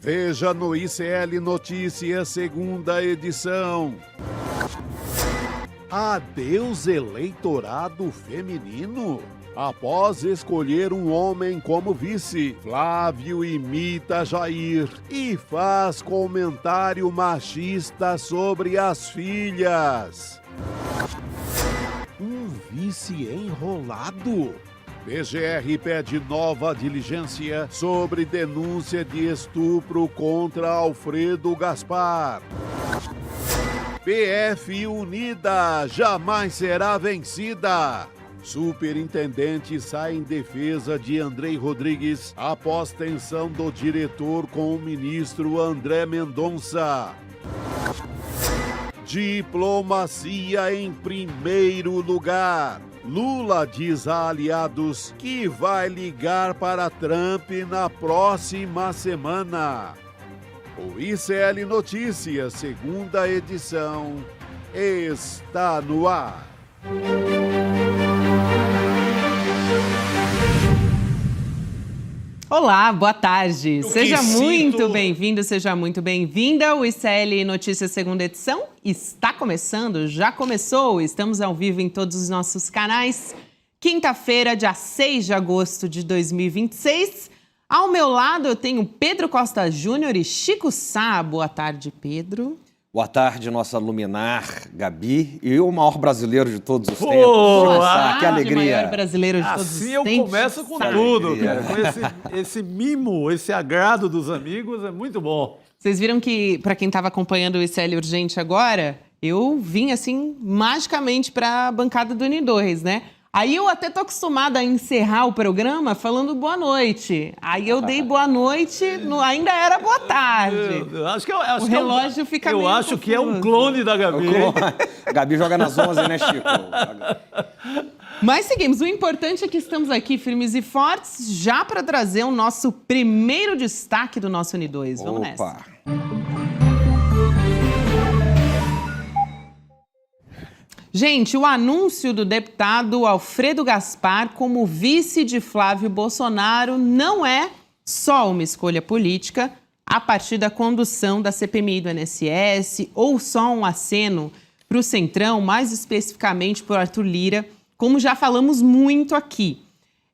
Veja no ICL Notícias, segunda edição. Adeus eleitorado feminino? Após escolher um homem como vice, Flávio imita Jair e faz comentário machista sobre as filhas. Um vice enrolado? PGR pede nova diligência sobre denúncia de estupro contra Alfredo Gaspar. PF unida jamais será vencida. Superintendente sai em defesa de Andrei Rodrigues após tensão do diretor com o ministro André Mendonça. Diplomacia em primeiro lugar. Lula diz a aliados que vai ligar para Trump na próxima semana. O ICL Notícias, segunda edição, está no ar. Olá, boa tarde. Seja muito bem-vindo, seja muito bem-vinda. O ICL Notícias segunda edição está começando, já começou. Estamos ao vivo em todos os nossos canais. Quinta-feira, dia 6 de agosto de 2026. Ao meu lado eu tenho Pedro Costa Júnior e Chico Sá. Boa tarde, Pedro. Boa tarde, nossa luminar, Gabi, e o maior brasileiro de todos os tempos. Nossa, que alegria! O maior brasileiro de todos os tempos. Assim eu começo com tudo, cara. Com esse mimo, esse agrado dos amigos, é muito bom. Vocês viram que, para quem estava acompanhando o ICL Urgente agora, eu vim, assim, magicamente para a bancada do N2, né? Aí eu até tô acostumada a encerrar o programa falando boa noite. Aí eu dei boa noite, ainda era boa tarde. O relógio fica meio Eu acho confuso. que é um clone da Gabi. Gabi joga nas 11, né, Chico? Mas seguimos. O importante é que estamos aqui firmes e fortes já para trazer o nosso primeiro destaque do nosso N2. Vamos nessa. Gente, o anúncio do deputado Alfredo Gaspar como vice de Flávio Bolsonaro não é só uma escolha política a partir da condução da CPMI do INSS ou só um aceno para o Centrão, mais especificamente por Arthur Lira, como já falamos muito aqui.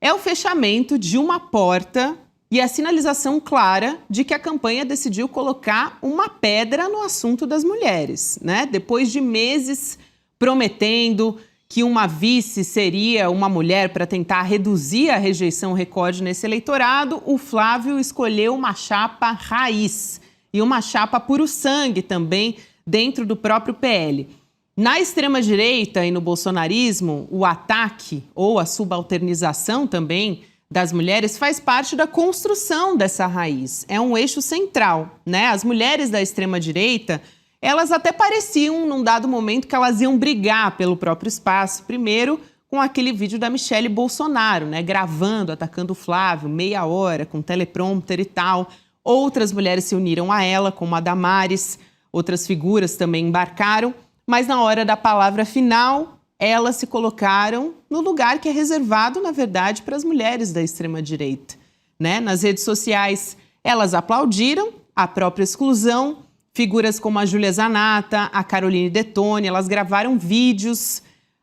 É o fechamento de uma porta e a sinalização clara de que a campanha decidiu colocar uma pedra no assunto das mulheres, né? Depois de meses prometendo que uma vice seria uma mulher para tentar reduzir a rejeição recorde nesse eleitorado, o Flávio escolheu uma chapa raiz e uma chapa puro sangue também dentro do próprio PL. Na extrema-direita e no bolsonarismo, o ataque ou a subalternização também das mulheres faz parte da construção dessa raiz. É um eixo central, né? As mulheres da extrema-direita, elas até pareciam, num dado momento, que elas iam brigar pelo próprio espaço. Primeiro, com aquele vídeo da Michelle Bolsonaro, né, gravando, atacando o Flávio, meia hora, com teleprompter e tal. Outras mulheres se uniram a ela, como a Damares. Outras figuras também embarcaram. Mas na hora da palavra final, elas se colocaram no lugar que é reservado, na verdade, para as mulheres da extrema-direita, né? Nas redes sociais, elas aplaudiram a própria exclusão. Figuras como a Júlia Zanata, a Caroline Detone, elas gravaram vídeos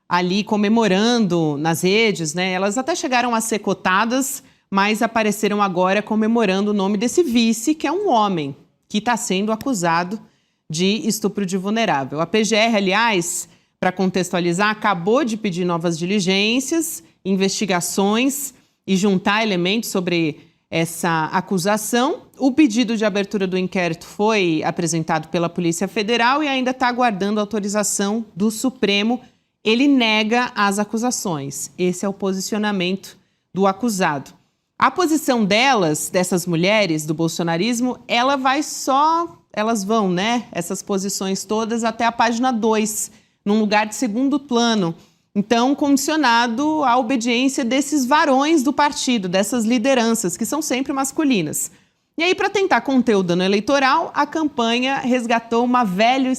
ali comemorando nas redes, né? Elas até chegaram a ser cotadas, mas apareceram agora comemorando o nome desse vice, que é um homem que está sendo acusado de estupro de vulnerável. A PGR, aliás, para contextualizar, acabou de pedir novas diligências, investigações e juntar elementos sobre essa acusação. O pedido de abertura do inquérito foi apresentado pela Polícia Federal e ainda está aguardando autorização do Supremo. Ele nega as acusações. Esse é o posicionamento do acusado. A posição dessas mulheres do bolsonarismo, elas vão, né, essas posições todas até a página 2, num lugar de segundo plano. Então, condicionado à obediência desses varões do partido, dessas lideranças, que são sempre masculinas. E aí, para tentar conter o dano eleitoral, a campanha resgatou uma velha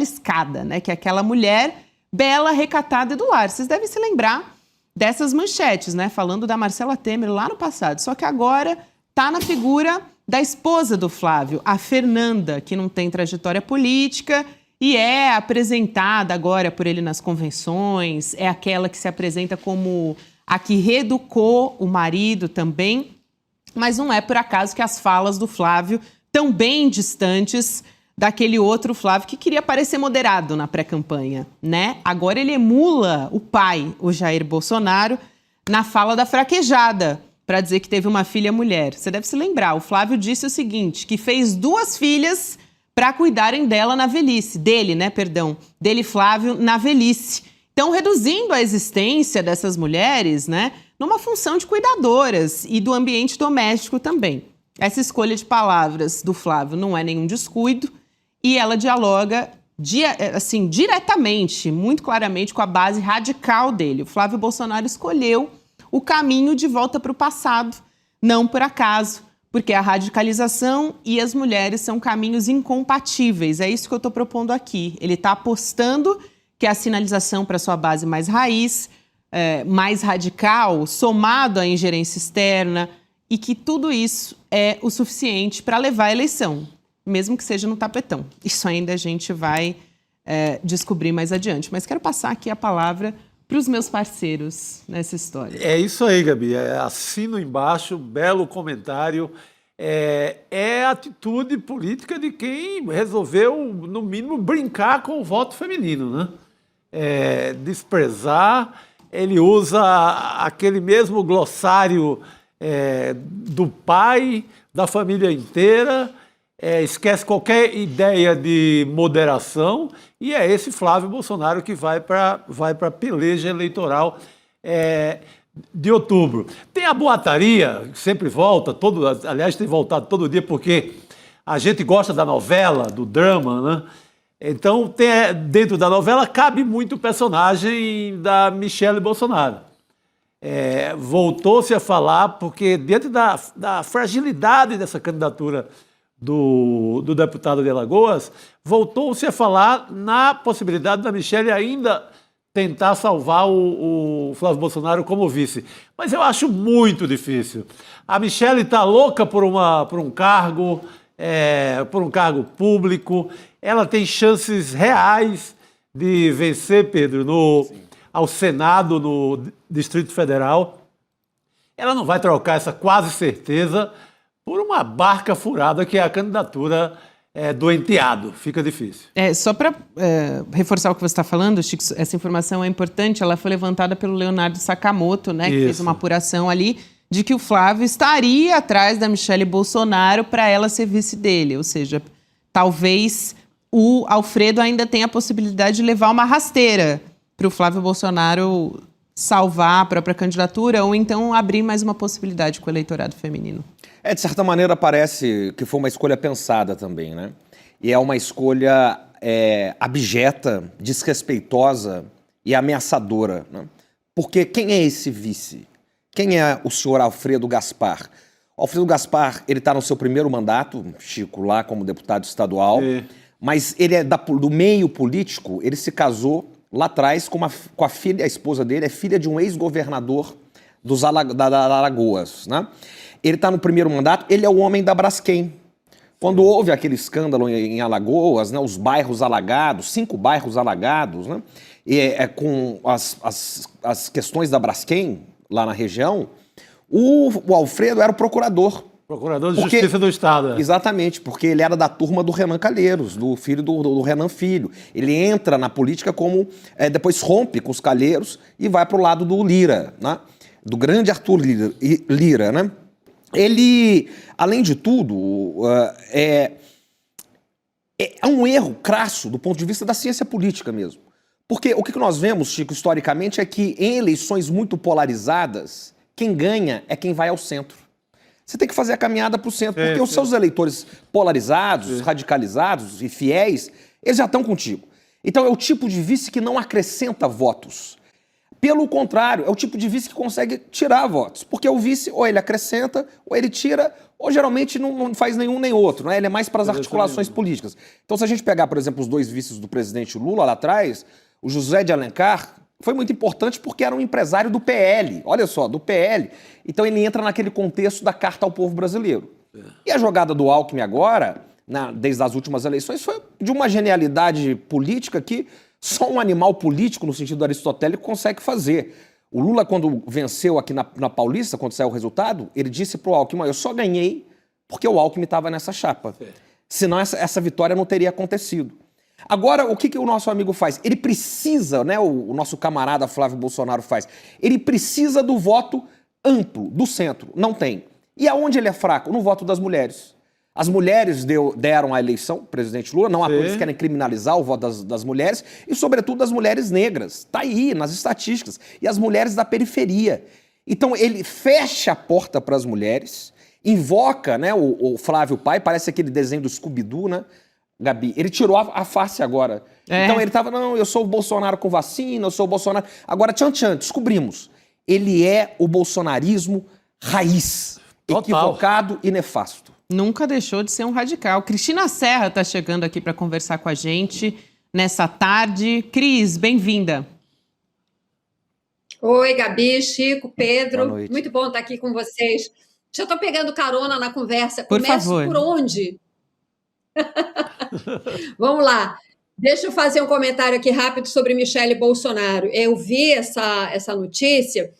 escada, né? Que é aquela mulher bela, recatada e do lar. Vocês devem se lembrar dessas manchetes, né? Falando da Marcela Temer lá no passado. Só que agora está na figura da esposa do Flávio, a Fernanda, que não tem trajetória política e é apresentada agora por ele nas convenções, é aquela que se apresenta como a que reeducou o marido também, mas não é por acaso que as falas do Flávio estão bem distantes daquele outro Flávio que queria parecer moderado na pré-campanha, né? Agora ele emula o pai, o Jair Bolsonaro, na fala da fraquejada, para dizer que teve uma filha mulher. Você deve se lembrar, o Flávio disse o seguinte, que fez 2 filhas para cuidarem dela na velhice, dele, Flávio, na velhice. Então, reduzindo a existência dessas mulheres, né, numa função de cuidadoras e do ambiente doméstico também. Essa escolha de palavras do Flávio não é nenhum descuido e ela dialoga diretamente, muito claramente, com a base radical dele. O Flávio Bolsonaro escolheu o caminho de volta para o passado, não por acaso, porque a radicalização e as mulheres são caminhos incompatíveis. É isso que eu estou propondo aqui. Ele está apostando que a sinalização para sua base mais raiz, mais radical, somado à ingerência externa, e que tudo isso é o suficiente para levar a eleição, mesmo que seja no tapetão. Isso ainda a gente vai descobrir mais adiante. Mas quero passar aqui a palavra para os meus parceiros nessa história. É isso aí, Gabi. Assino embaixo, belo comentário. É a atitude política de quem resolveu, no mínimo, brincar com o voto feminino, né? Desprezar. Ele usa aquele mesmo glossário do pai, da família inteira, esquece qualquer ideia de moderação, e é esse Flávio Bolsonaro que vai para a peleja eleitoral de outubro. Tem a boataria, que sempre volta, aliás, tem voltado todo dia, porque a gente gosta da novela, do drama, né? Então, dentro da novela, cabe muito o personagem da Michele Bolsonaro. Voltou-se a falar, porque diante da fragilidade dessa candidatura do deputado de Alagoas, voltou-se a falar na possibilidade da Michele ainda tentar salvar o Flávio Bolsonaro como vice. Mas eu acho muito difícil. A Michele está louca por um cargo público. Ela tem chances reais de vencer, Pedro, ao Senado, no Distrito Federal. Ela não vai trocar essa quase certeza por uma barca furada que é a candidatura do enteado. Fica difícil. Só para reforçar o que você está falando, Chico, essa informação é importante, ela foi levantada pelo Leonardo Sakamoto, né, que fez uma apuração ali de que o Flávio estaria atrás da Michele Bolsonaro para ela ser vice dele, ou seja, talvez o Alfredo ainda tenha a possibilidade de levar uma rasteira para o Flávio Bolsonaro salvar a própria candidatura ou então abrir mais uma possibilidade com o eleitorado feminino. De certa maneira, parece que foi uma escolha pensada também, né? E é uma escolha abjeta, desrespeitosa e ameaçadora, né? Porque quem é esse vice? Quem é o senhor Alfredo Gaspar? O Alfredo Gaspar, ele está no seu primeiro mandato, Chico, lá como deputado estadual, mas ele é do meio político, ele se casou lá atrás com a filha, a esposa dele é filha de um ex-governador da Alagoas, né? Ele está no primeiro mandato, ele é o homem da Braskem. Quando houve aquele escândalo em Alagoas, né, os bairros alagados, 5 bairros alagados, né, com as questões da Braskem lá na região, o Alfredo era o procurador. Procurador de Justiça do Estado. Exatamente, porque ele era da turma do Renan Calheiros, do filho do Renan Filho. Ele entra na política como, depois rompe com os Calheiros e vai para o lado do Lira, né, do grande Arthur Lira, né? Ele, além de tudo, é um erro crasso do ponto de vista da ciência política mesmo. Porque o que nós vemos, Chico, historicamente, é que em eleições muito polarizadas, quem ganha é quem vai ao centro. Você tem que fazer a caminhada para o centro, porque os seus eleitores polarizados, radicalizados e fiéis, eles já estão contigo. Então é o tipo de vice que não acrescenta votos. Pelo contrário, é o tipo de vice que consegue tirar votos. Porque o vice, ou ele acrescenta, ou ele tira, ou geralmente não faz nenhum nem outro, né? Ele é mais para as articulações políticas. Então, se a gente pegar, por exemplo, os 2 vices do presidente Lula lá atrás, o José de Alencar foi muito importante porque era um empresário do PL. Olha só, do PL. Então, ele entra naquele contexto da Carta ao Povo Brasileiro. E a jogada do Alckmin agora, desde as últimas eleições, foi de uma genialidade política que só um animal político, no sentido aristotélico, consegue fazer. O Lula, quando venceu aqui na Paulista, quando saiu o resultado, ele disse pro Alckmin, eu só ganhei porque o Alckmin estava nessa chapa. Senão essa vitória não teria acontecido. Agora, o que o nosso amigo faz? Ele precisa, né, o nosso camarada Flávio Bolsonaro faz, ele precisa do voto amplo, do centro. Não tem. E aonde ele é fraco? No voto das mulheres. As mulheres deram a eleição, o presidente Lula, não há todos querem criminalizar o voto das mulheres, e sobretudo das mulheres negras. Está aí, nas estatísticas. E as mulheres da periferia. Então, ele fecha a porta para as mulheres, invoca, né, o Flávio Pai, parece aquele desenho do Scooby-Doo, né, Gabi? Ele tirou a face agora. Então ele estava, não, eu sou o Bolsonaro com vacina, eu sou o Bolsonaro... Agora, tchan, descobrimos. Ele é o bolsonarismo raiz, total, equivocado e nefasto. Nunca deixou de ser um radical. Cristina Serra está chegando aqui para conversar com a gente nessa tarde. Cris, bem-vinda. Oi, Gabi, Chico, Pedro. Boa noite. Muito bom estar aqui com vocês. Já estou pegando carona na conversa. Por Começo favor. por onde? Vamos lá. Deixa eu fazer um comentário aqui rápido sobre Michele Bolsonaro. Eu vi essa notícia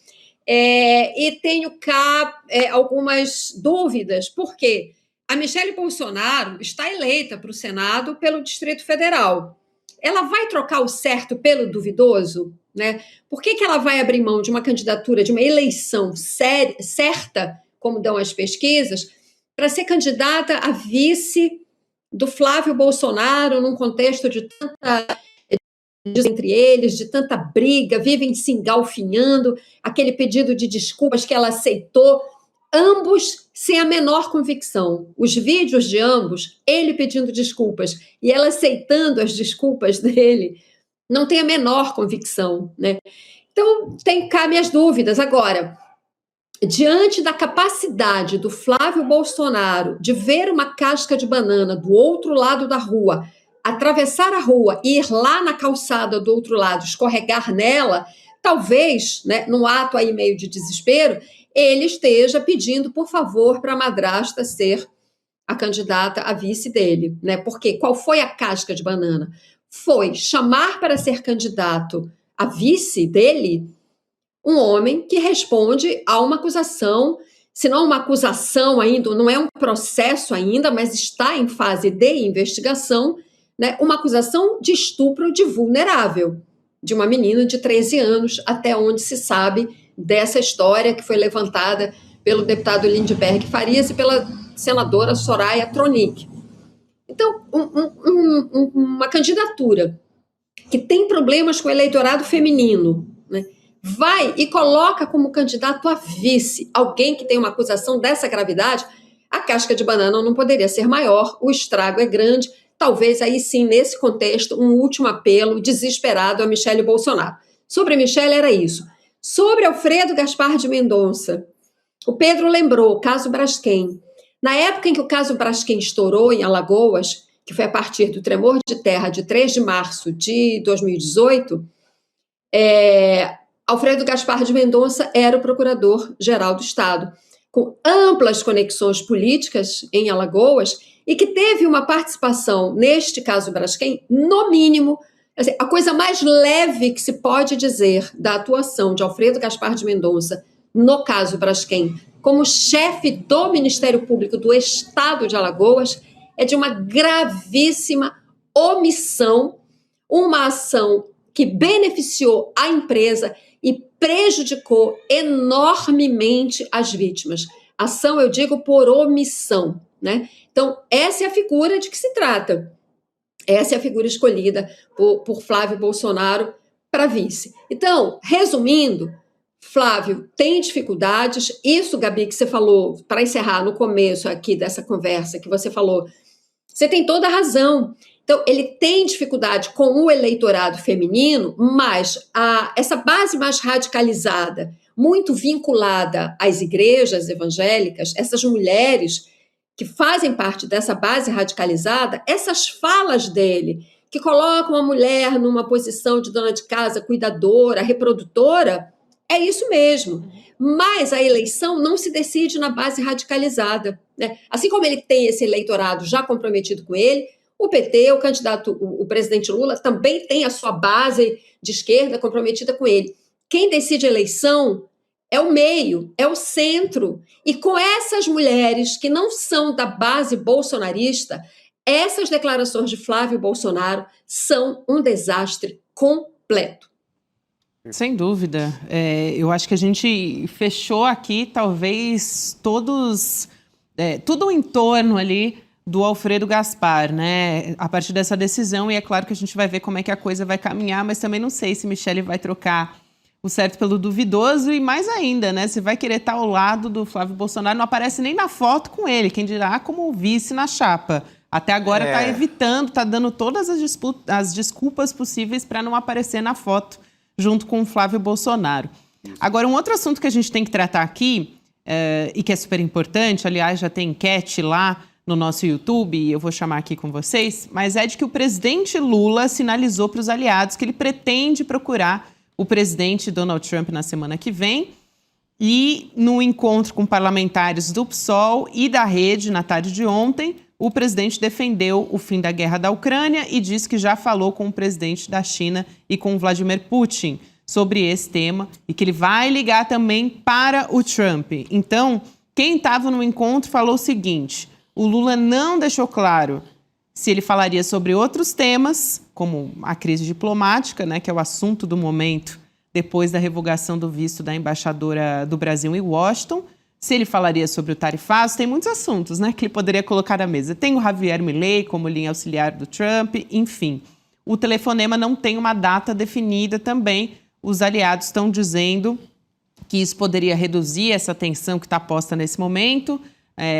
e tenho cá algumas dúvidas. Por quê? A Michele Bolsonaro está eleita para o Senado pelo Distrito Federal. Ela vai trocar o certo pelo duvidoso? Né? Por que ela vai abrir mão de uma candidatura, de uma eleição certa, como dão as pesquisas, para ser candidata a vice do Flávio Bolsonaro, num contexto de tanta entre eles, de tanta briga, vivem se engalfinhando, aquele pedido de desculpas que ela aceitou, ambos sem a menor convicção. Os vídeos de ambos, ele pedindo desculpas e ela aceitando as desculpas dele, não tem a menor convicção, né? Então, tem cá minhas dúvidas. Agora, diante da capacidade do Flávio Bolsonaro de ver uma casca de banana do outro lado da rua, atravessar a rua e ir lá na calçada do outro lado, escorregar nela, talvez, né, num ato aí meio de desespero, ele esteja pedindo, por favor, para a madrasta ser a candidata a vice dele, né? Porque qual foi a casca de banana? Foi chamar para ser candidato a vice dele um homem que responde a uma acusação, se não uma acusação ainda, não é um processo ainda, mas está em fase de investigação, né? Uma acusação de estupro de vulnerável, de uma menina de 13 anos, até onde se sabe dessa história que foi levantada pelo deputado Lindbergh Farias e pela senadora Soraya Tronic. Então, uma candidatura que tem problemas com o eleitorado feminino, né, vai e coloca como candidato a vice alguém que tem uma acusação dessa gravidade, a casca de banana não poderia ser maior, o estrago é grande, talvez aí sim, nesse contexto, um último apelo desesperado a Michele Bolsonaro. Sobre a Michele era isso. Sobre Alfredo Gaspar de Mendonça, o Pedro lembrou o caso Braskem. Na época em que o caso Braskem estourou em Alagoas, que foi a partir do tremor de terra de 3 de março de 2018, Alfredo Gaspar de Mendonça era o procurador-geral do Estado, com amplas conexões políticas em Alagoas e que teve uma participação, neste caso Braskem, no mínimo, assim, a coisa mais leve que se pode dizer da atuação de Alfredo Gaspar de Mendonça no caso Braskem, como chefe do Ministério Público do Estado de Alagoas, é de uma gravíssima omissão, uma ação que beneficiou a empresa e prejudicou enormemente as vítimas. Ação, eu digo, por omissão, né? Então, essa é a figura de que se trata. Essa é a figura escolhida por Flávio Bolsonaro para vice. Então, resumindo, Flávio tem dificuldades. Isso, Gabi, que você falou, para encerrar no começo aqui dessa conversa que você falou, você tem toda a razão. Então, ele tem dificuldade com o eleitorado feminino, mas essa base mais radicalizada, muito vinculada às igrejas evangélicas, essas mulheres que fazem parte dessa base radicalizada, essas falas dele, que colocam a mulher numa posição de dona de casa, cuidadora, reprodutora, É isso mesmo. Mas a eleição não se decide na base radicalizada, né? Assim como ele tem esse eleitorado já comprometido com ele, o PT, o presidente Lula, também tem a sua base de esquerda comprometida com ele. Quem decide a eleição é o meio, é o centro. E com essas mulheres que não são da base bolsonarista, essas declarações de Flávio Bolsonaro são um desastre completo. Sem dúvida. Eu acho que a gente fechou aqui, talvez, tudo em torno ali do Alfredo Gaspar, né? A partir dessa decisão, e é claro que a gente vai ver como é que a coisa vai caminhar, mas também não sei se Michele vai trocar o certo pelo duvidoso, e mais ainda, né? Se vai querer estar ao lado do Flávio Bolsonaro, não aparece nem na foto com ele, quem dirá como vice na chapa. Até agora está evitando, está dando todas as desculpas possíveis para não aparecer na foto junto com o Flávio Bolsonaro. Agora, um outro assunto que a gente tem que tratar aqui, e que é super importante, aliás, já tem enquete lá no nosso YouTube, e eu vou chamar aqui com vocês, mas é de que o presidente Lula sinalizou para os aliados que ele pretende procurar o presidente Donald Trump na semana que vem, e no encontro com parlamentares do PSOL e da Rede na tarde de ontem, o presidente defendeu o fim da guerra da Ucrânia e disse que já falou com o presidente da China e com o Vladimir Putin sobre esse tema e que ele vai ligar também para o Trump. Então, quem estava no encontro falou o seguinte: o Lula não deixou claro se ele falaria sobre outros temas, como a crise diplomática, né, que é o assunto do momento depois da revogação do visto da embaixadora do Brasil em Washington, se ele falaria sobre o tarifaço. Tem muitos assuntos, né, que ele poderia colocar na mesa. Tem o Javier Milei como linha auxiliar do Trump, enfim. O telefonema não tem uma data definida também. Os aliados estão dizendo que isso poderia reduzir essa tensão que está posta nesse momento,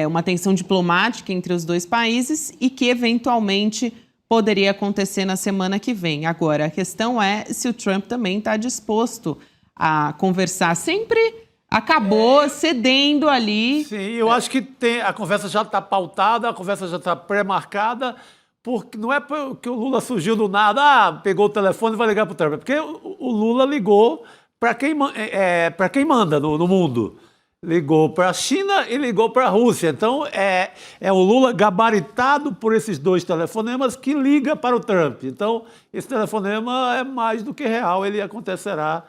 uma tensão diplomática entre os dois países e que, eventualmente, poderia acontecer na semana que vem. Agora, a questão é se o Trump também está disposto a conversar. Sempre acabou cedendo ali. Sim, eu acho que a conversa já está pautada, a conversa já está pré-marcada, porque não é porque o Lula surgiu do nada, pegou o telefone e vai ligar para o Trump, é porque o Lula ligou para quem manda no mundo. Ligou para a China e ligou para a Rússia. Então, é o Lula gabaritado por esses dois telefonemas que liga para o Trump. Então, esse telefonema é mais do que real, ele acontecerá,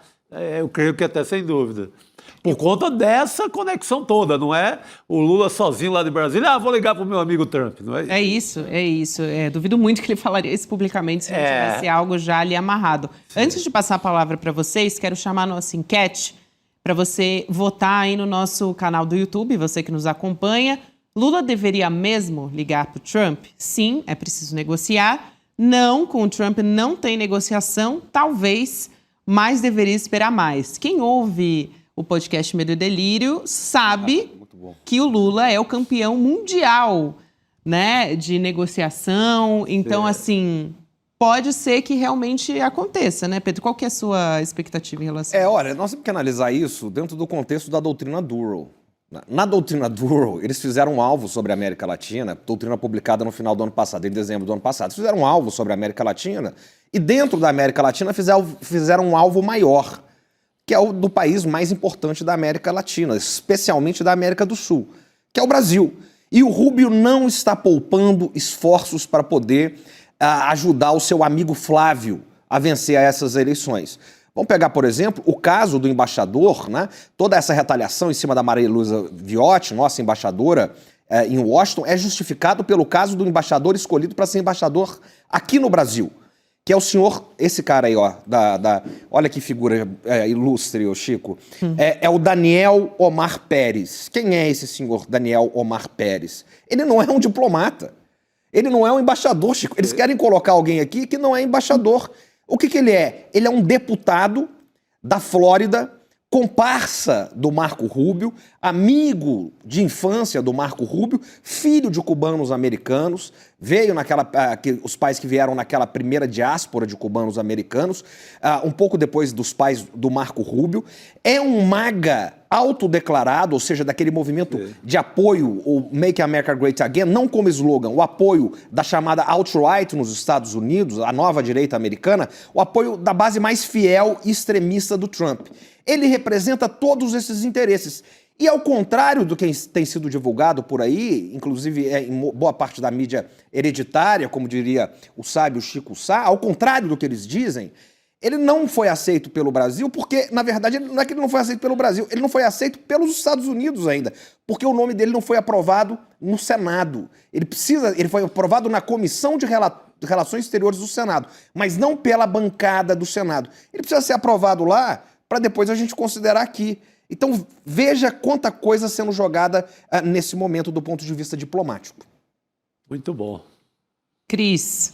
eu creio que até sem dúvida. Por conta dessa conexão toda, não é o Lula sozinho lá de Brasília, vou ligar para o meu amigo Trump, não é isso? É isso. Duvido muito que ele falaria isso publicamente se não tivesse algo já ali amarrado. Sim. Antes de passar a palavra para vocês, quero chamar a nossa enquete para você votar aí no nosso canal do YouTube, você que nos acompanha. Lula deveria mesmo ligar para o Trump? Sim, é preciso negociar. Não, com o Trump não tem negociação, talvez, mas deveria esperar mais. Quem ouve o podcast Medo e Delírio sabe que o Lula é o campeão mundial, né, de negociação. Então, assim, pode ser que realmente aconteça, né, Pedro? Qual que é a sua expectativa em relação a isso? Olha, nós temos que analisar isso dentro do contexto da doutrina Duro. Na doutrina Duro, eles fizeram um alvo sobre a América Latina, doutrina publicada no final do ano passado, em dezembro do ano passado. Eles fizeram um alvo sobre a América Latina e dentro da América Latina fizeram um alvo maior, que é o do país mais importante da América Latina, especialmente da América do Sul, que é o Brasil. E o Rubio não está poupando esforços para poder ajudar o seu amigo Flávio a vencer essas eleições. Vamos pegar, por exemplo, o caso do embaixador, né? Toda essa retaliação em cima da Maria Luísa Viotti, nossa embaixadora em Washington, é justificado pelo caso do embaixador escolhido para ser embaixador aqui no Brasil, que é o senhor, esse cara aí, ó, olha que figura ilustre, ô Chico, é o Daniel Omar Pérez. Quem é esse senhor Daniel Omar Pérez? Ele não é um diplomata, ele não é um embaixador, Chico. Eles querem colocar alguém aqui que não é embaixador. O que ele é? Ele é um deputado da Flórida, comparsa do Marco Rubio, amigo de infância do Marco Rubio, filho de cubanos americanos, veio os pais que vieram naquela primeira diáspora de cubanos americanos, um pouco depois dos pais do Marco Rubio, é um MAGA autodeclarado, ou seja, daquele movimento de apoio, o Make America Great Again, não como slogan, o apoio da chamada alt-right nos Estados Unidos, a nova direita americana, o apoio da base mais fiel e extremista do Trump. Ele representa todos esses interesses. E ao contrário do que tem sido divulgado por aí, inclusive em boa parte da mídia hereditária, como diria o sábio Chico Sá, ao contrário do que eles dizem, ele não foi aceito pelo Brasil porque, na verdade, não é que ele não foi aceito pelo Brasil, ele não foi aceito pelos Estados Unidos ainda, porque o nome dele não foi aprovado no Senado. Ele foi aprovado na Comissão de Relações Exteriores do Senado, mas não pela bancada do Senado. Ele precisa ser aprovado lá para depois a gente considerar aqui. Então, veja quanta coisa sendo jogada nesse momento do ponto de vista diplomático. Muito bom. Cris.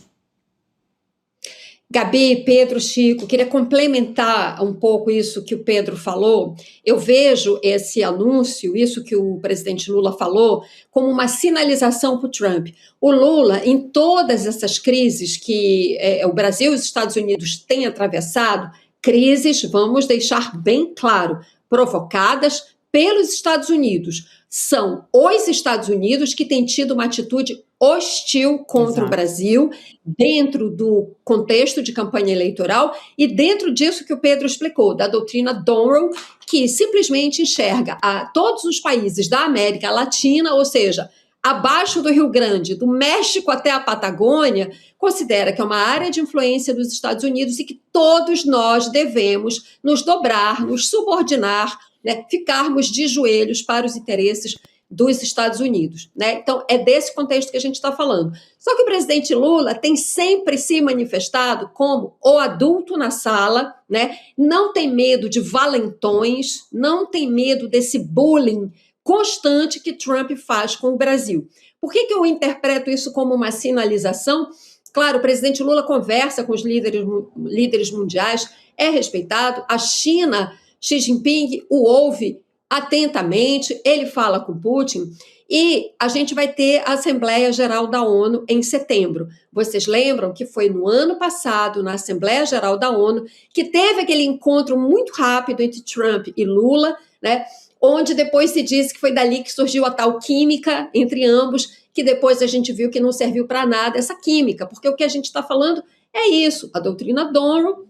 Gabi, Pedro, Chico, queria complementar um pouco isso que o Pedro falou. Eu vejo esse anúncio, isso que o presidente Lula falou, como uma sinalização para o Trump. O Lula, em todas essas crises que o Brasil e os Estados Unidos têm atravessado, crises, vamos deixar bem claro, provocadas pelos Estados Unidos. São os Estados Unidos que têm tido uma atitude hostil contra o Brasil, dentro do contexto de campanha eleitoral e dentro disso que o Pedro explicou, da doutrina Monroe, que simplesmente enxerga a todos os países da América Latina, ou seja, abaixo do Rio Grande, do México até a Patagônia, considera que é uma área de influência dos Estados Unidos e que todos nós devemos nos dobrar, nos subordinar, né, ficarmos de joelhos para os interesses dos Estados Unidos, né? Então, é desse contexto que a gente está falando. Só que o presidente Lula tem sempre se manifestado como o adulto na sala, né? Não tem medo de valentões, não tem medo desse bullying constante que Trump faz com o Brasil. Por que eu interpreto isso como uma sinalização? Claro, o presidente Lula conversa com os líderes mundiais, é respeitado, a China, Xi Jinping o ouve atentamente, ele fala com Putin e a gente vai ter a Assembleia Geral da ONU em setembro. Vocês lembram que foi no ano passado, na Assembleia Geral da ONU, que teve aquele encontro muito rápido entre Trump e Lula, né, onde depois se disse que foi dali que surgiu a tal química entre ambos, que depois a gente viu que não serviu para nada essa química, porque o que a gente está falando é isso, a doutrina Monroe,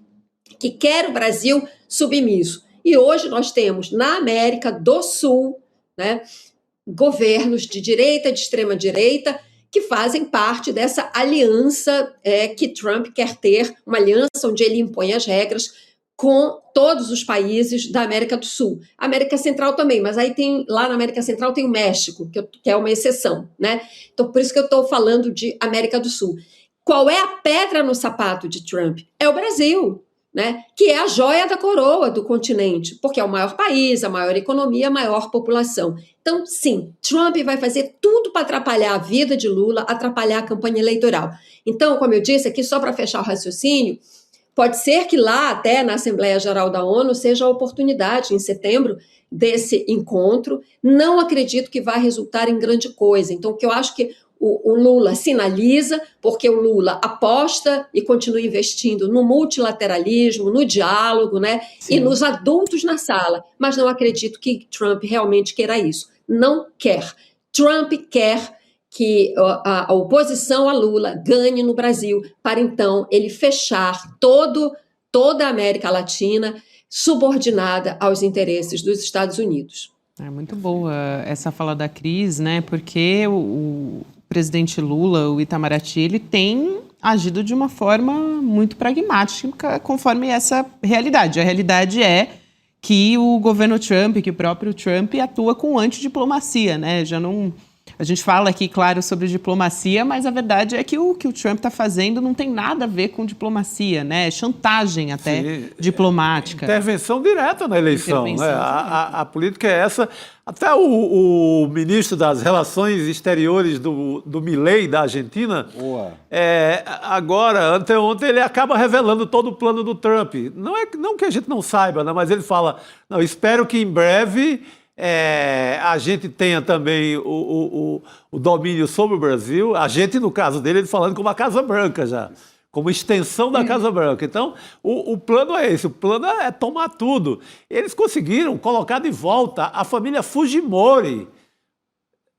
que quer o Brasil submisso. E hoje nós temos na América do Sul, né, governos de direita, de extrema-direita, que fazem parte dessa aliança que Trump quer ter, uma aliança onde ele impõe as regras com todos os países da América do Sul. A América Central também, mas aí lá na América Central tem o México, que é uma exceção, né? Então, por isso que eu estou falando de América do Sul. Qual é a pedra no sapato de Trump? É o Brasil, né, que é a joia da coroa do continente, porque é o maior país, a maior economia, a maior população. Então, sim, Trump vai fazer tudo para atrapalhar a vida de Lula, atrapalhar a campanha eleitoral. Então, como eu disse aqui, só para fechar o raciocínio, pode ser que lá, até na Assembleia Geral da ONU, seja a oportunidade, em setembro, desse encontro. Não acredito que vai resultar em grande coisa. Então, o que eu acho que o Lula sinaliza, porque o Lula aposta e continua investindo no multilateralismo, no diálogo, né, e nos adultos na sala, mas não acredito que Trump realmente queira isso. Não quer. Trump quer que a oposição a Lula ganhe no Brasil, para então ele fechar toda a América Latina subordinada aos interesses dos Estados Unidos. É muito boa essa fala da Cris, né? Porque o presidente Lula, o Itamaraty, ele tem agido de uma forma muito pragmática conforme essa realidade. A realidade é que o governo Trump, que o próprio Trump atua com antidiplomacia, né? Já não... A gente fala aqui, claro, sobre diplomacia, mas a verdade é que o Trump está fazendo não tem nada a ver com diplomacia, né? Chantagem até diplomática. Intervenção direta na eleição. Né? A política é essa. Até o ministro das Relações Exteriores do Milei, da Argentina, agora, anteontem, ele acaba revelando todo o plano do Trump. Não que a gente não saiba, né? Mas ele fala, não, espero que em breve... a gente tenha também o domínio sobre o Brasil, a gente, no caso dele, ele falando como a Casa Branca já, como extensão da Casa Branca. Então, o plano é esse, o plano é tomar tudo. Eles conseguiram colocar de volta a família Fujimori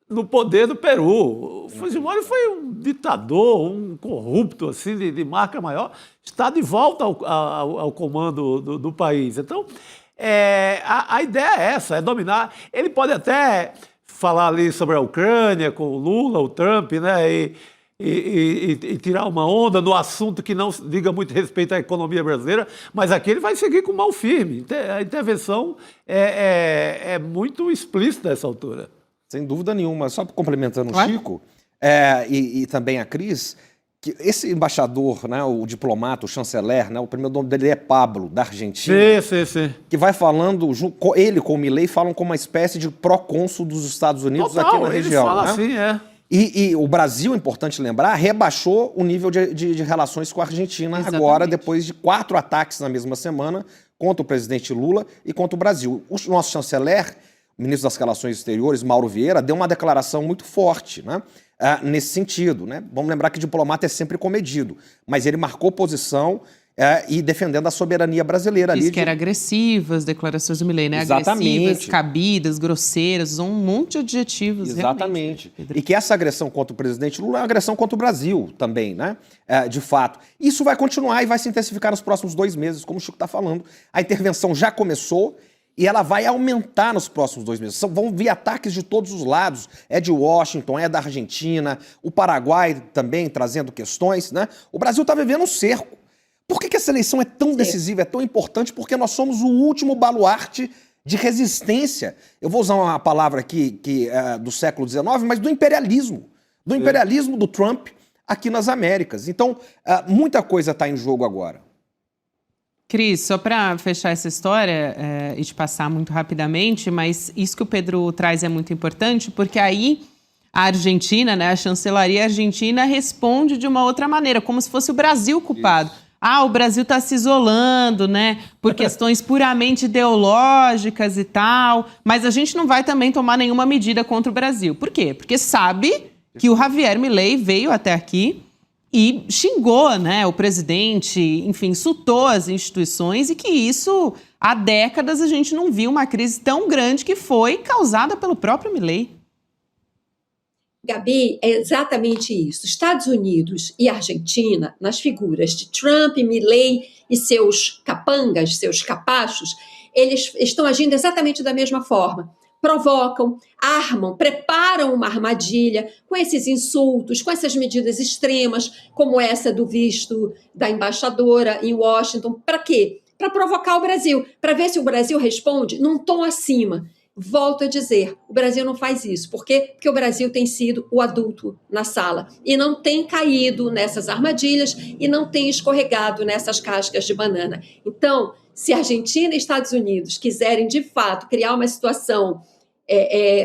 no poder do Peru. O Fujimori foi um ditador, um corrupto assim, de marca maior, está de volta ao comando do país. Então, a ideia é essa, é dominar. Ele pode até falar ali sobre a Ucrânia com o Lula, o Trump, né, e tirar uma onda no assunto que não diga muito respeito à economia brasileira, mas aqui ele vai seguir com mão firme. A intervenção é muito explícita nessa altura. Sem dúvida nenhuma. Só complementando o Chico e também a Cris, que esse embaixador, né, o diplomata, o chanceler, né, o primeiro nome dele é Pablo, da Argentina, sim. que vai falando, ele com o Milei falam como uma espécie de procônsul dos Estados Unidos aqui na região. Fala né? assim, E o Brasil, importante lembrar, rebaixou o nível de relações com a Argentina agora, depois de 4 ataques na mesma semana contra o presidente Lula e contra o Brasil. O nosso chanceler, o ministro das Relações Exteriores, Mauro Vieira, deu uma declaração muito forte, né, nesse sentido. Né? Vamos lembrar que diplomata é sempre comedido, mas ele marcou posição e defendendo a soberania brasileira. Diz que eram agressivas, declarações do Milei, né? Exatamente. Agressivas, cabidas, grosseiras, usam um monte de adjetivos. Exatamente. E que essa agressão contra o presidente Lula é uma agressão contra o Brasil também, né? De fato. Isso vai continuar e vai se intensificar nos próximos 2 meses, como o Chico está falando. A intervenção já começou e ela vai aumentar nos próximos 2 meses. Vão vir ataques de todos os lados. É de Washington, é da Argentina, o Paraguai também trazendo questões, né? O Brasil está vivendo um cerco. Por que essa eleição é tão decisiva, é tão importante? Porque nós somos o último baluarte de resistência. Eu vou usar uma palavra aqui que é do século XIX, mas do imperialismo. Do imperialismo do Trump aqui nas Américas. Então, muita coisa está em jogo agora. Cris, só para fechar essa história e te passar muito rapidamente, mas isso que o Pedro traz é muito importante, porque aí a Argentina, né, a chancelaria argentina responde de uma outra maneira, como se fosse o Brasil culpado. Isso. O Brasil está se isolando, né, por questões puramente ideológicas e tal, mas a gente não vai também tomar nenhuma medida contra o Brasil. Por quê? Porque sabe que o Javier Milei veio até aqui e xingou, né, o presidente, enfim, insultou as instituições e que isso, há décadas, a gente não viu uma crise tão grande que foi causada pelo próprio Milei. Gabi, é exatamente isso. Estados Unidos e Argentina, nas figuras de Trump, Milei e seus capangas, seus capachos, eles estão agindo exatamente da mesma forma. Provocam, armam, preparam uma armadilha com esses insultos, com essas medidas extremas, como essa do visto da embaixadora em Washington. Para quê? Para provocar o Brasil, para ver se o Brasil responde num tom acima. Volto a dizer, o Brasil não faz isso. Por quê? Porque o Brasil tem sido o adulto na sala e não tem caído nessas armadilhas e não tem escorregado nessas cascas de banana. Então, se Argentina e Estados Unidos quiserem, de fato, criar uma situação,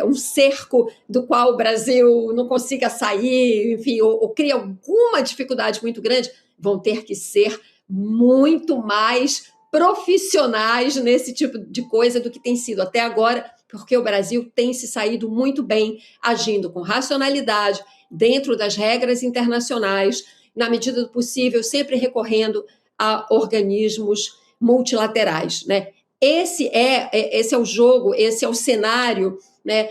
um cerco do qual o Brasil não consiga sair, enfim, ou cria alguma dificuldade muito grande, vão ter que ser muito mais profissionais nesse tipo de coisa do que tem sido até agora, porque o Brasil tem se saído muito bem, agindo com racionalidade, dentro das regras internacionais, na medida do possível, sempre recorrendo a organismos multilaterais, né? Esse é o jogo, esse é o cenário, né,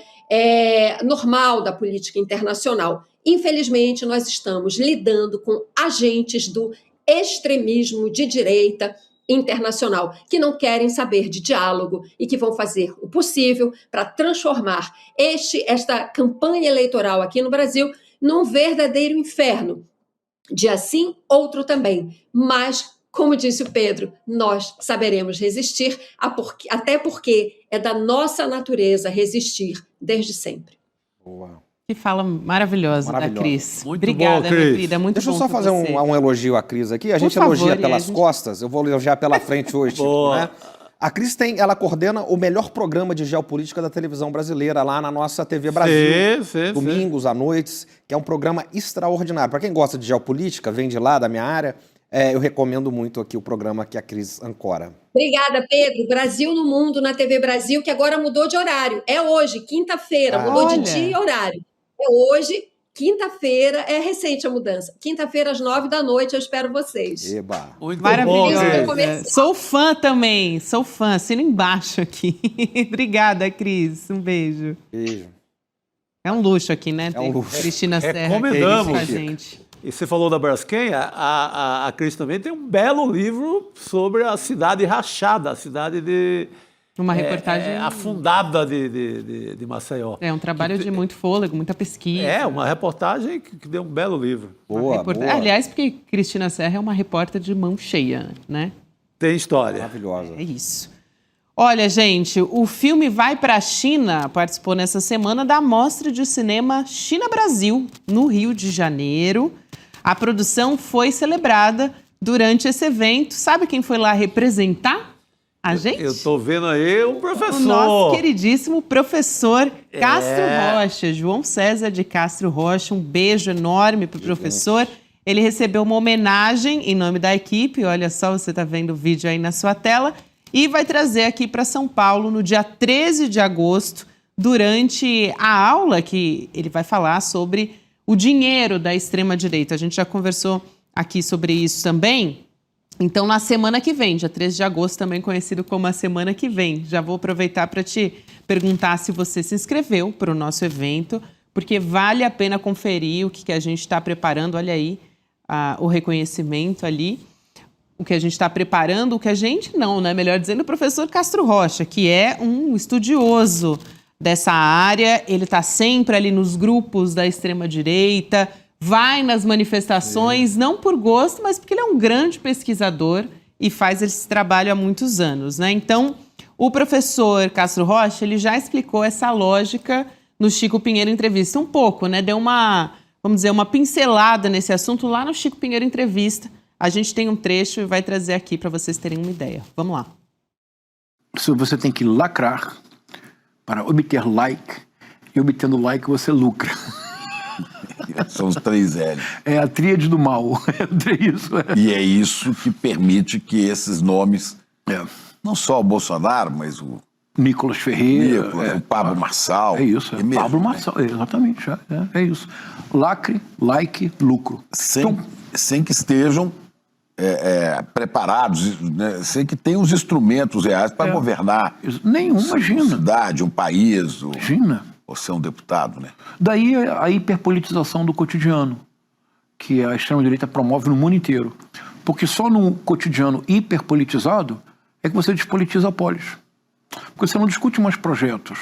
normal da política internacional. Infelizmente, nós estamos lidando com agentes do extremismo de direita internacional, que não querem saber de diálogo e que vão fazer o possível para transformar esta campanha eleitoral aqui no Brasil num verdadeiro inferno. Dia sim, outro também. Mas, como disse o Pedro, nós saberemos resistir, até porque é da nossa natureza resistir desde sempre. Boa. Que fala maravilhosa da Cris. Muito Obrigada, bom, Cris. minha querida. Muito Deixa eu bom só fazer você. um elogio à Cris aqui. A gente elogia pelas costas, eu vou elogiar pela frente hoje. Né? A Cris ela coordena o melhor programa de geopolítica da televisão brasileira lá na nossa TV Brasil. Sim. Domingos à noites, que é um programa extraordinário. Para quem gosta de geopolítica, vem de lá, da minha área, eu recomendo muito aqui o programa que a Cris ancora. Obrigada, Pedro. Brasil no Mundo, na TV Brasil, que agora mudou de horário. É hoje, quinta-feira, mudou de dia e horário. É hoje, Quinta-feira, é recente a mudança. Quinta-feira, às 9 da noite, eu espero vocês. Eba. Muito Maravilhoso. bom, Cris. Sou fã também, sou fã. Assina embaixo aqui. Obrigada, Cris. Um beijo. Beijo. É um luxo aqui, né? É um luxo. Cristina Serra aqui Recomendamos. com a gente. E você falou da Braskem, a Cris também tem um belo livro sobre a cidade rachada, a cidade Uma reportagem. afundada de Maceió. É um trabalho de muito fôlego, muita pesquisa. É, uma reportagem que deu um belo livro. Boa, boa. Aliás, porque Cristina Serra é uma repórter de mão cheia, né? Tem história. Maravilhosa. É isso. Olha, gente, o filme Vai para a China participou nessa semana da Mostra de Cinema China Brasil, no Rio de Janeiro. A produção foi celebrada durante esse evento. Sabe quem foi lá representar a gente? Eu estou vendo aí o professor. O nosso queridíssimo professor Castro Rocha, João César de Castro Rocha. Um beijo enorme para o professor. Ele recebeu uma homenagem em nome da equipe. Olha só, você está vendo o vídeo aí na sua tela. E vai trazer aqui para São Paulo no dia 13 de agosto, durante a aula que ele vai falar sobre o dinheiro da extrema-direita. A gente já conversou aqui sobre isso também. Então, na semana que vem, dia 13 de agosto, também conhecido como a semana que vem. Já vou aproveitar para te perguntar se você se inscreveu para o nosso evento, porque vale a pena conferir o que a gente está preparando. Olha aí o reconhecimento ali. O que a gente está preparando, o que a gente não, né? Melhor dizendo, o professor Castro Rocha, que é um estudioso dessa área. Ele está sempre ali nos grupos da extrema-direita, vai nas manifestações, não por gosto, mas porque ele é um grande pesquisador e faz esse trabalho há muitos anos, né? Então, o professor Castro Rocha, ele já explicou essa lógica no Chico Pinheiro Entrevista um pouco, né? Deu uma, vamos dizer, uma pincelada nesse assunto lá no Chico Pinheiro Entrevista. A gente tem um trecho e vai trazer aqui para vocês terem uma ideia. Vamos lá. Você tem que lacrar para obter like, e obtendo like você lucra. São os 3 L. É a tríade do mal. É isso. E é isso que permite que esses nomes, não só o Bolsonaro, mas o Nicolas Ferreira, Nicolas, o Pablo Marçal. É isso, mesmo, Pablo né? Marçal, exatamente. É isso. Lacre, like, lucro. Sem que estejam preparados, né? Sem que tenham os instrumentos reais para governar Nenhum, imagina. uma cidade, um país, Imagina. ou ser um deputado, né? Daí a hiperpolitização do cotidiano, que a extrema-direita promove no mundo inteiro. Porque só no cotidiano hiperpolitizado é que você despolitiza a polis. Porque você não discute mais projetos.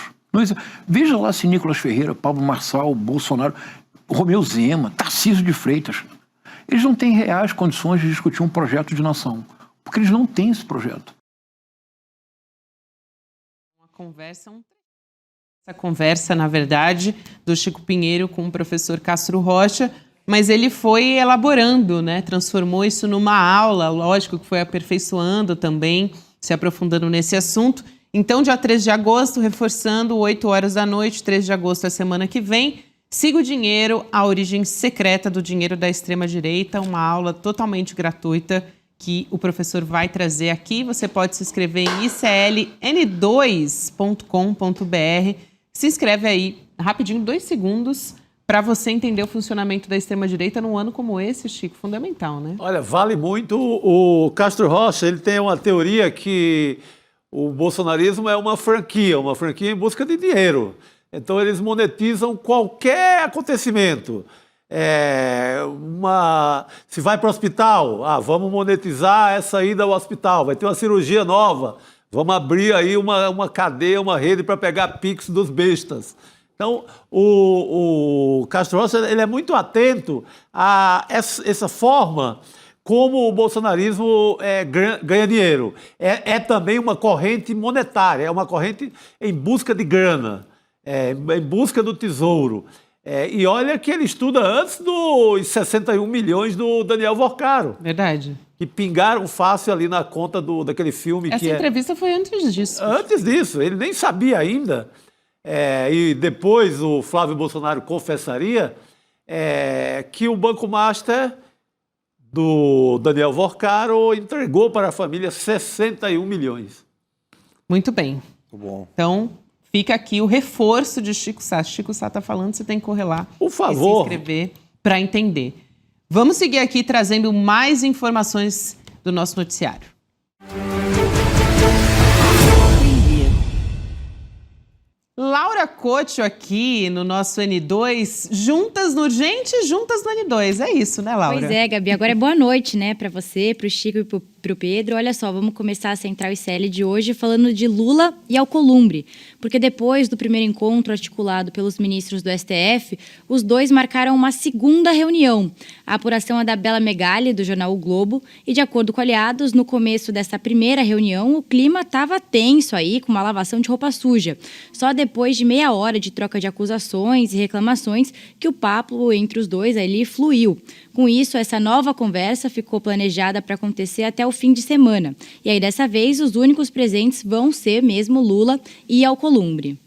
Veja lá se Nicolas Ferreira, Pablo Marçal, Bolsonaro, Romeu Zema, Tarcísio de Freitas, eles não têm reais condições de discutir um projeto de nação. Porque eles não têm esse projeto. Essa conversa, na verdade, do Chico Pinheiro com o professor Castro Rocha, mas ele foi elaborando, né? Transformou isso numa aula, lógico que foi aperfeiçoando também, se aprofundando nesse assunto. Então, dia 13 de agosto, reforçando, 8 horas da noite, 13 de agosto é semana que vem. Siga o Dinheiro, a origem secreta do dinheiro da extrema-direita, uma aula totalmente gratuita que o professor vai trazer aqui. Você pode se inscrever em icln2.com.br. Se inscreve aí, rapidinho, 2 segundos, para você entender o funcionamento da extrema-direita num ano como esse, Chico, fundamental, né? Olha, vale muito. O Castro Rocha, ele tem uma teoria que o bolsonarismo é uma franquia em busca de dinheiro. Então, eles monetizam qualquer acontecimento. Se vai para o hospital, vamos monetizar essa ida ao hospital. Vai ter uma cirurgia nova, vamos abrir aí uma cadeia, uma rede para pegar pix dos bestas. Então, o Castro Rocha, ele é muito atento a essa forma como o bolsonarismo ganha dinheiro. É também uma corrente monetária, é uma corrente em busca de grana. Em busca do tesouro. E olha que ele estuda antes dos 61 milhões do Daniel Vorcaro. Verdade. Que pingaram fácil ali na conta daquele filme. Essa entrevista foi antes disso. Antes disso, ele nem sabia ainda. E depois o Flávio Bolsonaro confessaria que o Banco Master do Daniel Vorcaro entregou para a família 61 milhões. Muito bem. Muito bom. Então, fica aqui o reforço de Chico Sá. Chico Sá está falando, você tem que correr lá Por e se favor. inscrever para entender. Vamos seguir aqui trazendo mais informações do nosso noticiário. Laura Couto aqui no nosso N2, juntas no Urgente, juntas no N2. É isso, né, Laura? Pois é, Gabi. Agora é boa noite, né, para você, para o Chico e para o Pedro. Olha só, vamos começar a Central ICL de hoje falando de Lula e Alcolumbre, porque depois do primeiro encontro articulado pelos ministros do STF, os dois marcaram uma segunda reunião. A apuração é da Bela Megali, do jornal O Globo, e de acordo com aliados, no começo dessa primeira reunião, o clima estava tenso aí, com uma lavação de roupa suja. Só depois de meia hora de troca de acusações e reclamações que o papo entre os dois ali fluiu. Com isso, essa nova conversa ficou planejada para acontecer até o fim de semana. E aí, dessa vez, os únicos presentes vão ser mesmo Lula e Alcolumbre.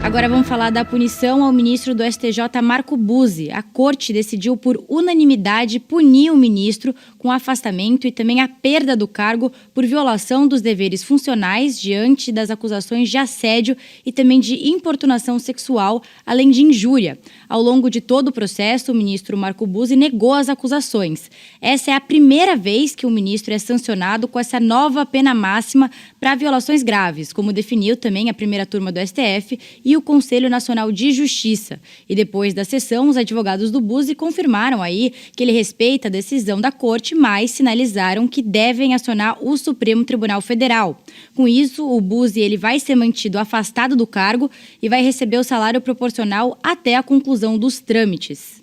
Agora vamos falar da punição ao ministro do STJ, Marco Buzzi. A corte decidiu por unanimidade punir o ministro com afastamento e também a perda do cargo por violação dos deveres funcionais diante das acusações de assédio e também de importunação sexual, além de injúria. Ao longo de todo o processo, o ministro Marco Buzzi negou as acusações. Essa é a primeira vez que o ministro é sancionado com essa nova pena máxima para violações graves, como definiu também a primeira turma do STF e o Conselho Nacional de Justiça. E depois da sessão, os advogados do Buzzi confirmaram aí que ele respeita a decisão da corte, mas sinalizaram que devem acionar o Supremo Tribunal Federal. Com isso, o Buzzi ele vai ser mantido afastado do cargo e vai receber o salário proporcional até a conclusão dos trâmites.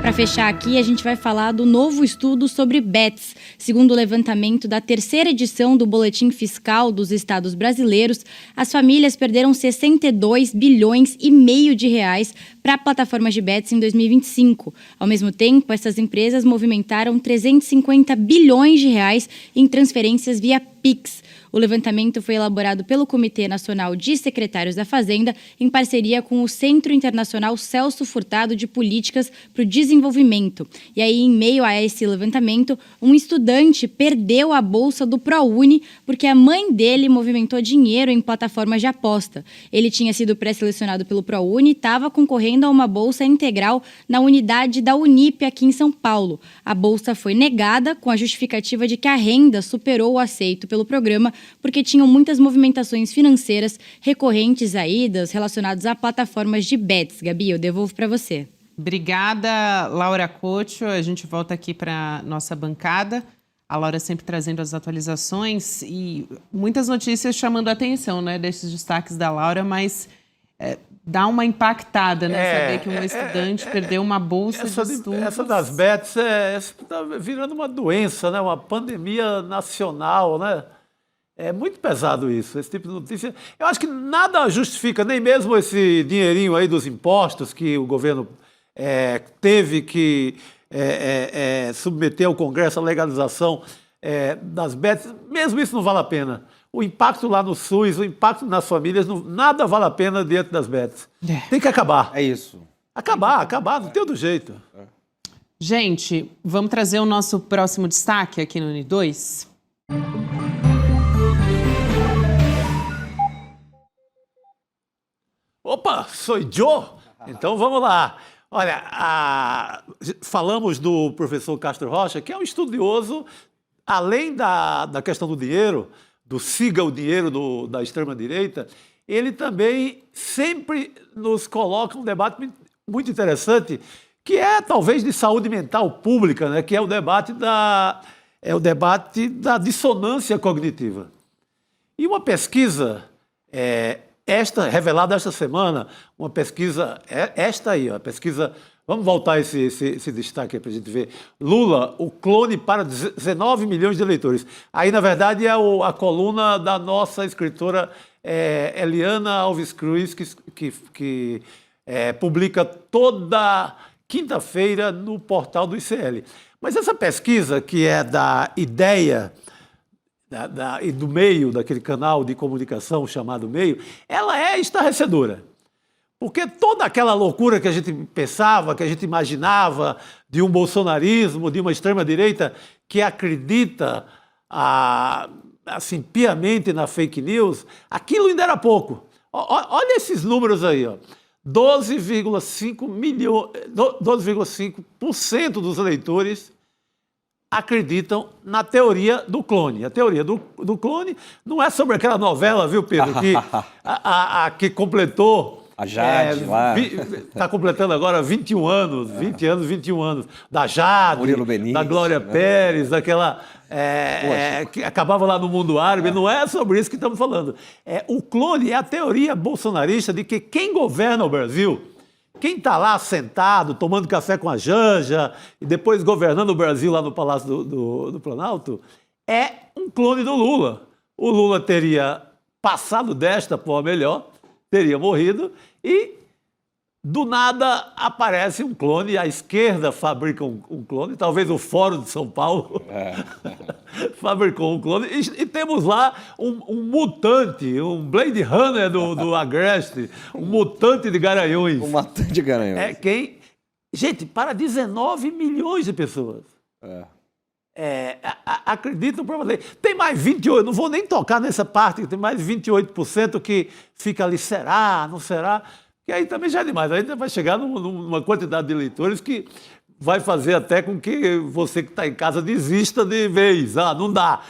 Para fechar aqui, a gente vai falar do novo estudo sobre bets. Segundo o levantamento da terceira edição do Boletim Fiscal dos Estados Brasileiros, as famílias perderam 62 bilhões e meio de reais para plataformas de bets em 2025. Ao mesmo tempo, essas empresas movimentaram 350 bilhões de reais em transferências via Pix. O levantamento foi elaborado pelo Comitê Nacional de Secretários da Fazenda, em parceria com o Centro Internacional Celso Furtado de Políticas para o Desenvolvimento. E aí, em meio a esse levantamento, um estudante perdeu a bolsa do ProUni porque a mãe dele movimentou dinheiro em plataformas de aposta. Ele tinha sido pré-selecionado pelo ProUni e estava concorrendo a uma bolsa integral na unidade da Unip aqui em São Paulo. A bolsa foi negada com a justificativa de que a renda superou o aceito pelo programa, porque tinham muitas movimentações financeiras recorrentes aí relacionadas a plataformas de bets. Gabi, eu devolvo para você. Obrigada, Laura Couto. A gente volta aqui para nossa bancada. A Laura sempre trazendo as atualizações e muitas notícias chamando a atenção, né, desses destaques da Laura, mas dá uma impactada, né, saber que um estudante perdeu uma bolsa de estudos. Essa das bets está virando uma doença, né, uma pandemia nacional, né? É muito pesado isso, esse tipo de notícia. Eu acho que nada justifica, nem mesmo esse dinheirinho aí dos impostos que o governo teve que submeter ao Congresso a legalização das bets. Mesmo isso não vale a pena. O impacto lá no SUS, o impacto nas famílias, nada vale a pena diante das bets. Tem que acabar. É isso. Acabar, não tem outro jeito. Gente, vamos trazer o nosso próximo destaque aqui no N2? Opa, sou Joe? Então vamos lá. Olha, falamos do professor Castro Rocha, que é um estudioso, além da questão do dinheiro, do siga o dinheiro da extrema-direita, ele também sempre nos coloca um debate muito interessante, que é talvez de saúde mental pública, né? Que é o debate da dissonância cognitiva. E uma pesquisa revelada esta semana, uma pesquisa, a pesquisa, vamos voltar esse destaque para a gente ver. Lula, o clone para 19 milhões de eleitores. Aí, na verdade, é a coluna da nossa escritora Eliana Alves Cruz, que publica toda quinta-feira no portal do ICL. Mas essa pesquisa, que é da Ideia, e do Meio, daquele canal de comunicação chamado Meio, ela é estarrecedora. Porque toda aquela loucura que a gente pensava, que a gente imaginava de um bolsonarismo, de uma extrema-direita que acredita assim, piamente na fake news, aquilo ainda era pouco. Olha esses números aí, ó. 12,5% dos eleitores acreditam na teoria do clone. A teoria do clone não é sobre aquela novela, viu, Pedro, que, que completou... A Jade lá. Está completando agora 21 anos, 20 anos, 21 anos. Da Jade, Murilo Benício, da Glória Pérez, daquela... que acabava lá no mundo árabe. Não é sobre isso que estamos falando. O clone é a teoria bolsonarista de que quem governa o Brasil, quem está lá sentado, tomando café com a Janja, e depois governando o Brasil lá no Palácio do Planalto, é um clone do Lula. O Lula teria passado desta forma melhor, teria morrido, e do nada aparece um clone, a esquerda fabrica um clone, talvez o Fórum de São Paulo fabricou um clone, e temos lá um mutante, um Blade Runner do Agreste, um mutante de Garanhuns. Um mutante de Garanhuns. Gente, para 19 milhões de pessoas. Acreditam provavelmente. Tem mais 28%, não vou nem tocar nessa parte, tem mais 28% que fica ali, será, não será? Que aí também já é demais, aí vai chegar numa quantidade de eleitores que vai fazer até com que você que está em casa desista de vez. Não dá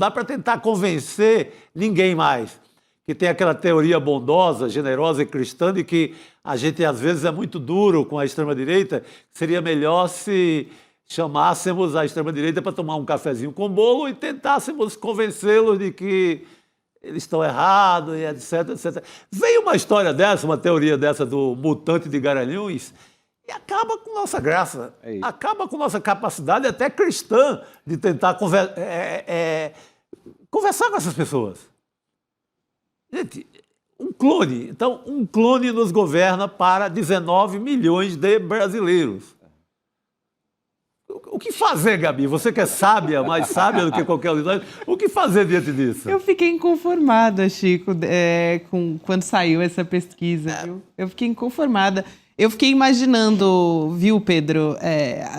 para tentar convencer ninguém mais. Que tem aquela teoria bondosa, generosa e cristã de que a gente às vezes é muito duro com a extrema-direita, seria melhor se chamássemos a extrema-direita para tomar um cafezinho com bolo e tentássemos convencê-los de que eles estão errados, e etc, etc. Veio uma história dessa, uma teoria dessa do mutante de Garanhuns, e acaba com nossa graça, acaba com nossa capacidade até cristã de tentar conversar com essas pessoas. Gente, um clone. Então, um clone nos governa para 19 milhões de brasileiros. O que fazer, Gabi? Você que é sábia, mais sábia do que qualquer um de nós, o que fazer diante disso? Eu fiquei inconformada, Chico, quando saiu essa pesquisa. Viu? Eu fiquei inconformada. Eu fiquei imaginando, viu, Pedro,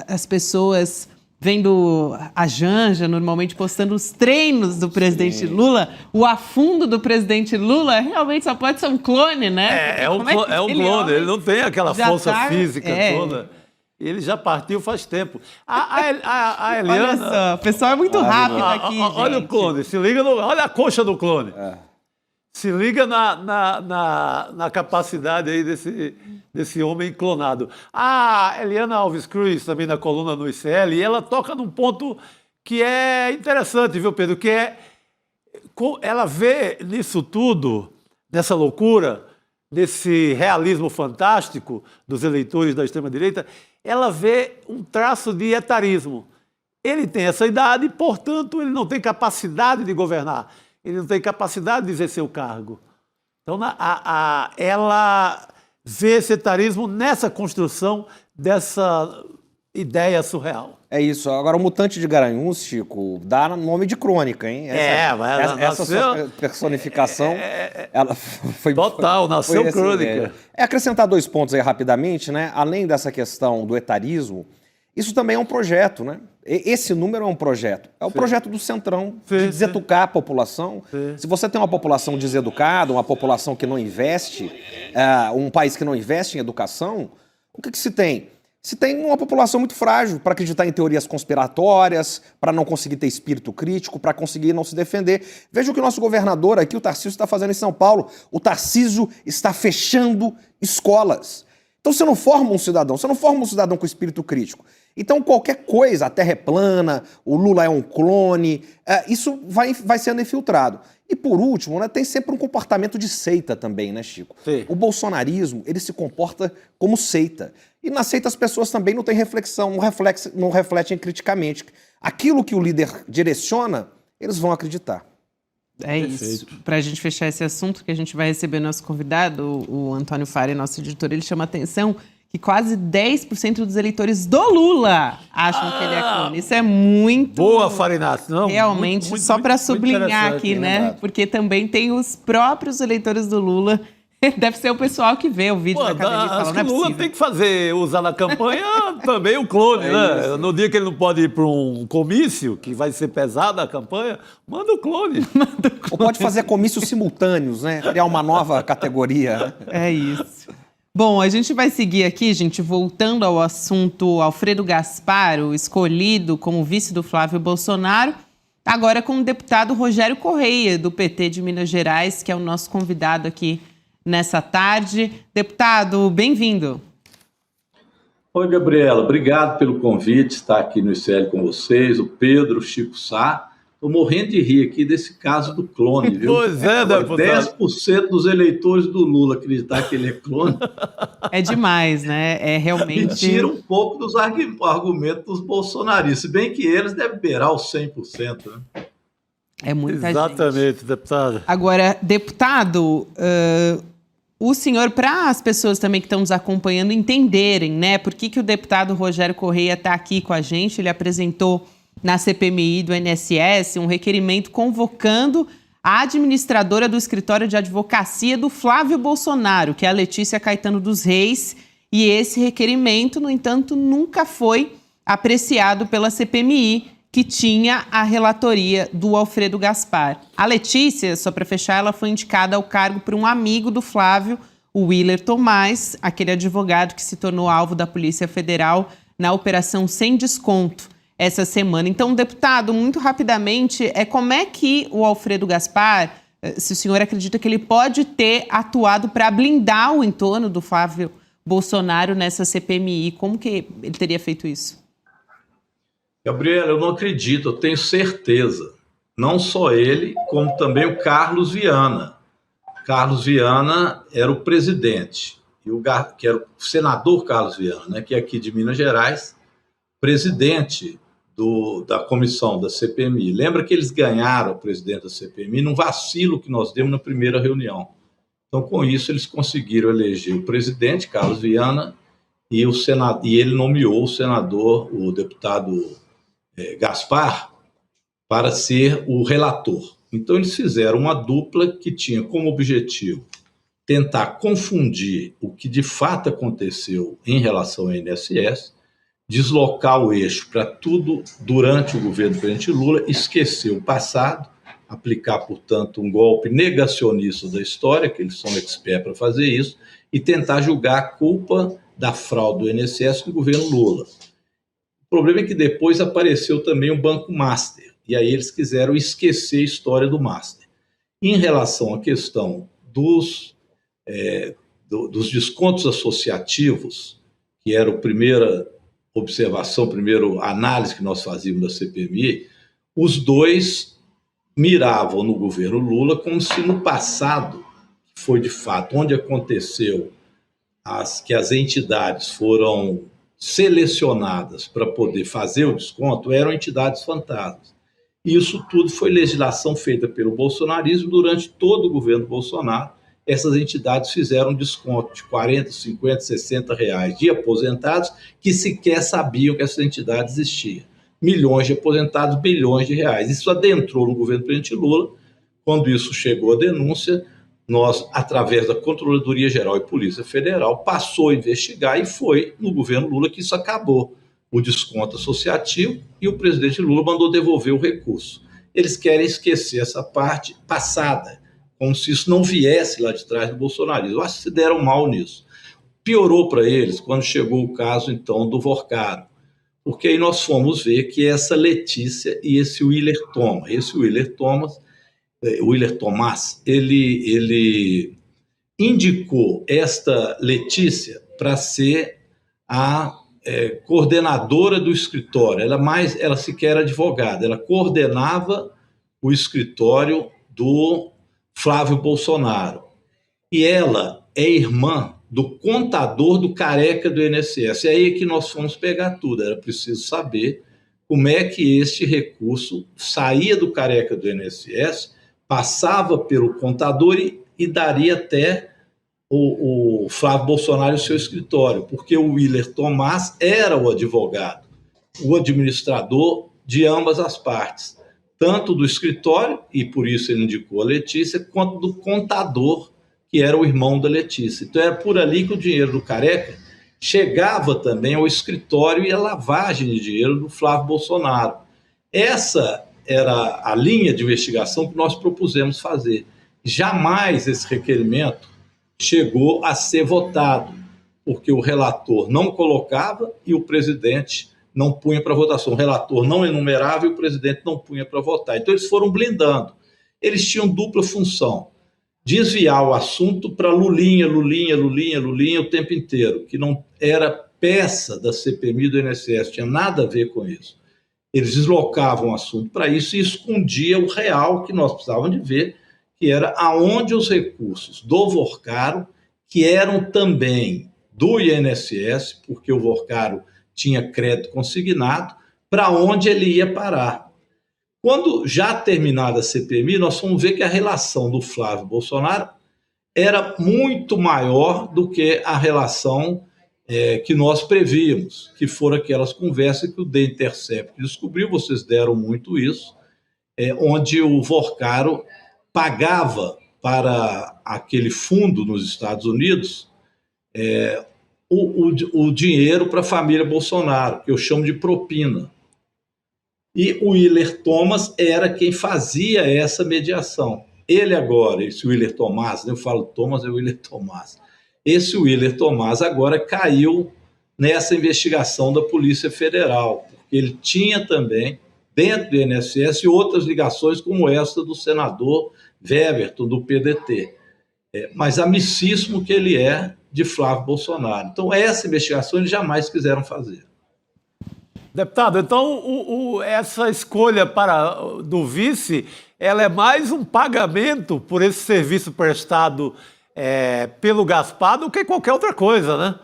as pessoas vendo a Janja normalmente postando os treinos do presidente Lula, o afundo do presidente Lula realmente só pode ser um clone, né? É um clone, ele não tem aquela força física toda. Ele já partiu faz tempo. A Eliana... Olha só, o pessoal é muito rápido aqui, olha gente. o clone, se liga olha a coxa do clone. Se liga na capacidade aí desse homem clonado. A Eliana Alves Cruz, também na coluna no ICL, e ela toca num ponto que é interessante, viu, Pedro? Que ela vê nisso tudo, nessa loucura, nesse realismo fantástico dos eleitores da extrema-direita, ela vê um traço de etarismo. Ele tem essa idade, portanto, ele não tem capacidade de governar. Ele não tem capacidade de exercer o cargo. Então, ela vê esse etarismo nessa construção dessa ideia surreal. É isso. Agora, o mutante de Garanhuns, Chico, dá nome de crônica, hein? Essa sua personificação, ela foi... Total, nasceu crônica. Acrescentar 2 pontos aí rapidamente, né? Além dessa questão do etarismo, isso também é um projeto, né? Esse número é um projeto. É o projeto do Centrão, de deseducar a população. Se você tem uma população deseducada, uma população que não investe, um país que não investe em educação, o que se tem? Se tem uma população muito frágil para acreditar em teorias conspiratórias, para não conseguir ter espírito crítico, para conseguir não se defender. Veja o que o nosso governador aqui, o Tarcísio, está fazendo em São Paulo. O Tarcísio está fechando escolas. Então você não forma um cidadão com espírito crítico. Então qualquer coisa, a Terra é plana, o Lula é um clone, isso vai sendo infiltrado. E por último, né, tem sempre um comportamento de seita também, né, Chico? Sim. O bolsonarismo, ele se comporta como seita. E na seita as pessoas também não têm reflexão, não refletem criticamente. Aquilo que o líder direciona, eles vão acreditar. É isso. Para a gente fechar esse assunto, que a gente vai receber nosso convidado, o Antônio Faria, nosso editor, ele chama a atenção que quase 10% dos eleitores do Lula acham que ele é clone. Isso é muito... Boa, Farinato. Não, realmente, muito, só para muito sublinhar aqui, né? Lembrado. Porque também tem os próprios eleitores do Lula Deve ser o pessoal que vê o vídeo da academia e fala, acho não é que o Lula possível. tem que usar na campanha também o clone, né? No dia que ele não pode ir para um comício, que vai ser pesado a campanha, manda o clone. Ou pode fazer comícios simultâneos, né? Criar uma nova categoria. É isso. Bom, a gente vai seguir aqui, gente, voltando ao assunto Alfredo Gaspar, o escolhido como vice do Flávio Bolsonaro, agora com o deputado Rogério Correia, do PT de Minas Gerais, que é o nosso convidado aqui nessa tarde. Deputado, bem-vindo. Oi, Gabriela, obrigado pelo convite, estar aqui no ICL com vocês, o Pedro, o Chico Sá. Estou morrendo de rir aqui desse caso do clone, viu? Pois é, deputado. 10% dos eleitores do Lula acreditar que ele é clone. É demais, né? É realmente... E tira um pouco dos argumentos dos bolsonaristas, se bem que eles devem beirar os 100%, né? É muita gente. Exatamente, deputado. Agora, deputado, o senhor, para as pessoas também que estão nos acompanhando entenderem, né, por que o deputado Rogério Correia está aqui com a gente, ele apresentou na CPMI do INSS um requerimento convocando a administradora do escritório de advocacia do Flávio Bolsonaro, que é a Letícia Caetano dos Reis, e esse requerimento, no entanto, nunca foi apreciado pela CPMI, que tinha a relatoria do Alfredo Gaspar. A Letícia, só para fechar, ela foi indicada ao cargo por um amigo do Flávio, o Willer Tomás, aquele advogado que se tornou alvo da Polícia Federal na Operação Sem Desconto essa semana. Então, deputado, muito rapidamente, como é que o Alfredo Gaspar, se o senhor acredita que ele pode ter atuado para blindar o entorno do Flávio Bolsonaro nessa CPMI? Como que ele teria feito isso? Gabriela, eu não acredito, eu tenho certeza. Não só ele, como também o Carlos Viana. Carlos Viana era o presidente, que era o senador Carlos Viana, né, que é aqui de Minas Gerais, presidente da comissão da CPMI. Lembra que eles ganharam o presidente da CPMI num vacilo que nós demos na primeira reunião. Então, com isso, eles conseguiram eleger o presidente, Carlos Viana, e ele nomeou o senador, o deputado Gaspar, para ser o relator. Então, eles fizeram uma dupla que tinha como objetivo tentar confundir o que de fato aconteceu em relação ao INSS, deslocar o eixo para tudo durante o governo do presidente Lula, esquecer o passado, aplicar, portanto, um golpe negacionista da história, que eles são experts para fazer isso, e tentar julgar a culpa da fraude do INSS no governo Lula. O problema é que depois apareceu também o Banco Master, e aí eles quiseram esquecer a história do Master. Em relação à questão dos descontos associativos, que era a primeira observação, primeira análise que nós fazíamos da CPMI, os dois miravam no governo Lula como se no passado, que foi de fato onde aconteceu que as entidades foram selecionadas para poder fazer o desconto, eram entidades fantasmas. Isso tudo foi legislação feita pelo bolsonarismo durante todo o governo Bolsonaro. Essas entidades fizeram desconto de 40, 50, 60 reais de aposentados que sequer sabiam que essa entidade existia. Milhões de aposentados, bilhões de reais. Isso adentrou no governo do presidente Lula. Quando isso chegou à denúncia, nós, através da Controladoria Geral e Polícia Federal, passou a investigar e foi no governo Lula que isso acabou. O desconto associativo e o presidente Lula mandou devolver o recurso. Eles querem esquecer essa parte passada, como se isso não viesse lá de trás do bolsonarismo. Eu acho que se deram mal nisso. Piorou para eles quando chegou o caso, então, do Vorcado, porque aí nós fomos ver que essa Letícia e esse Willer Tomás, ele indicou esta Letícia para ser a coordenadora do escritório. Ela sequer era advogada, ela coordenava o escritório do Flávio Bolsonaro. E ela é irmã do contador do careca do INSS. É aí que nós fomos pegar tudo. Era preciso saber como é que este recurso saía do careca do INSS, passava pelo contador e daria até o Flávio Bolsonaro o seu escritório, porque o Willer Tomás era o advogado, o administrador de ambas as partes, tanto do escritório, e por isso ele indicou a Letícia, quanto do contador que era o irmão da Letícia. Então era por ali que o dinheiro do Careca chegava também ao escritório e a lavagem de dinheiro do Flávio Bolsonaro. Essa era a linha de investigação que nós propusemos fazer. Jamais esse requerimento chegou a ser votado, porque o relator não colocava e o presidente não punha para votação. O relator não enumerava e o presidente não punha para votar. Então eles foram blindando. Eles tinham dupla função: desviar o assunto para Lulinha o tempo inteiro, que não era peça da CPMI do INSS, tinha nada a ver com isso. Eles deslocavam o assunto para isso e escondia o real que nós precisávamos de ver, que era aonde os recursos do Vorcaro, que eram também do INSS, porque o Vorcaro tinha crédito consignado, para onde ele ia parar. Quando já terminada a CPMI, nós fomos ver que a relação do Flávio Bolsonaro era muito maior do que a relação que nós prevíamos, que foram aquelas conversas que o The Intercept descobriu, vocês deram muito isso, onde o Vorcaro pagava para aquele fundo nos Estados Unidos o dinheiro para a família Bolsonaro, que eu chamo de propina. E o Willer Thomas era quem fazia essa mediação. Ele agora, esse Willer Thomas, eu falo Thomas, é o Willer Thomas. Esse Willer Thomas agora caiu nessa investigação da Polícia Federal, porque ele tinha também, dentro do INSS, outras ligações como essa do senador Weverton, do PDT. Mas amicíssimo que ele é de Flávio Bolsonaro. Então, essa investigação eles jamais quiseram fazer. Deputado, então essa escolha do vice, ela é mais um pagamento por esse serviço prestado pelo Gaspar do que qualquer outra coisa, né?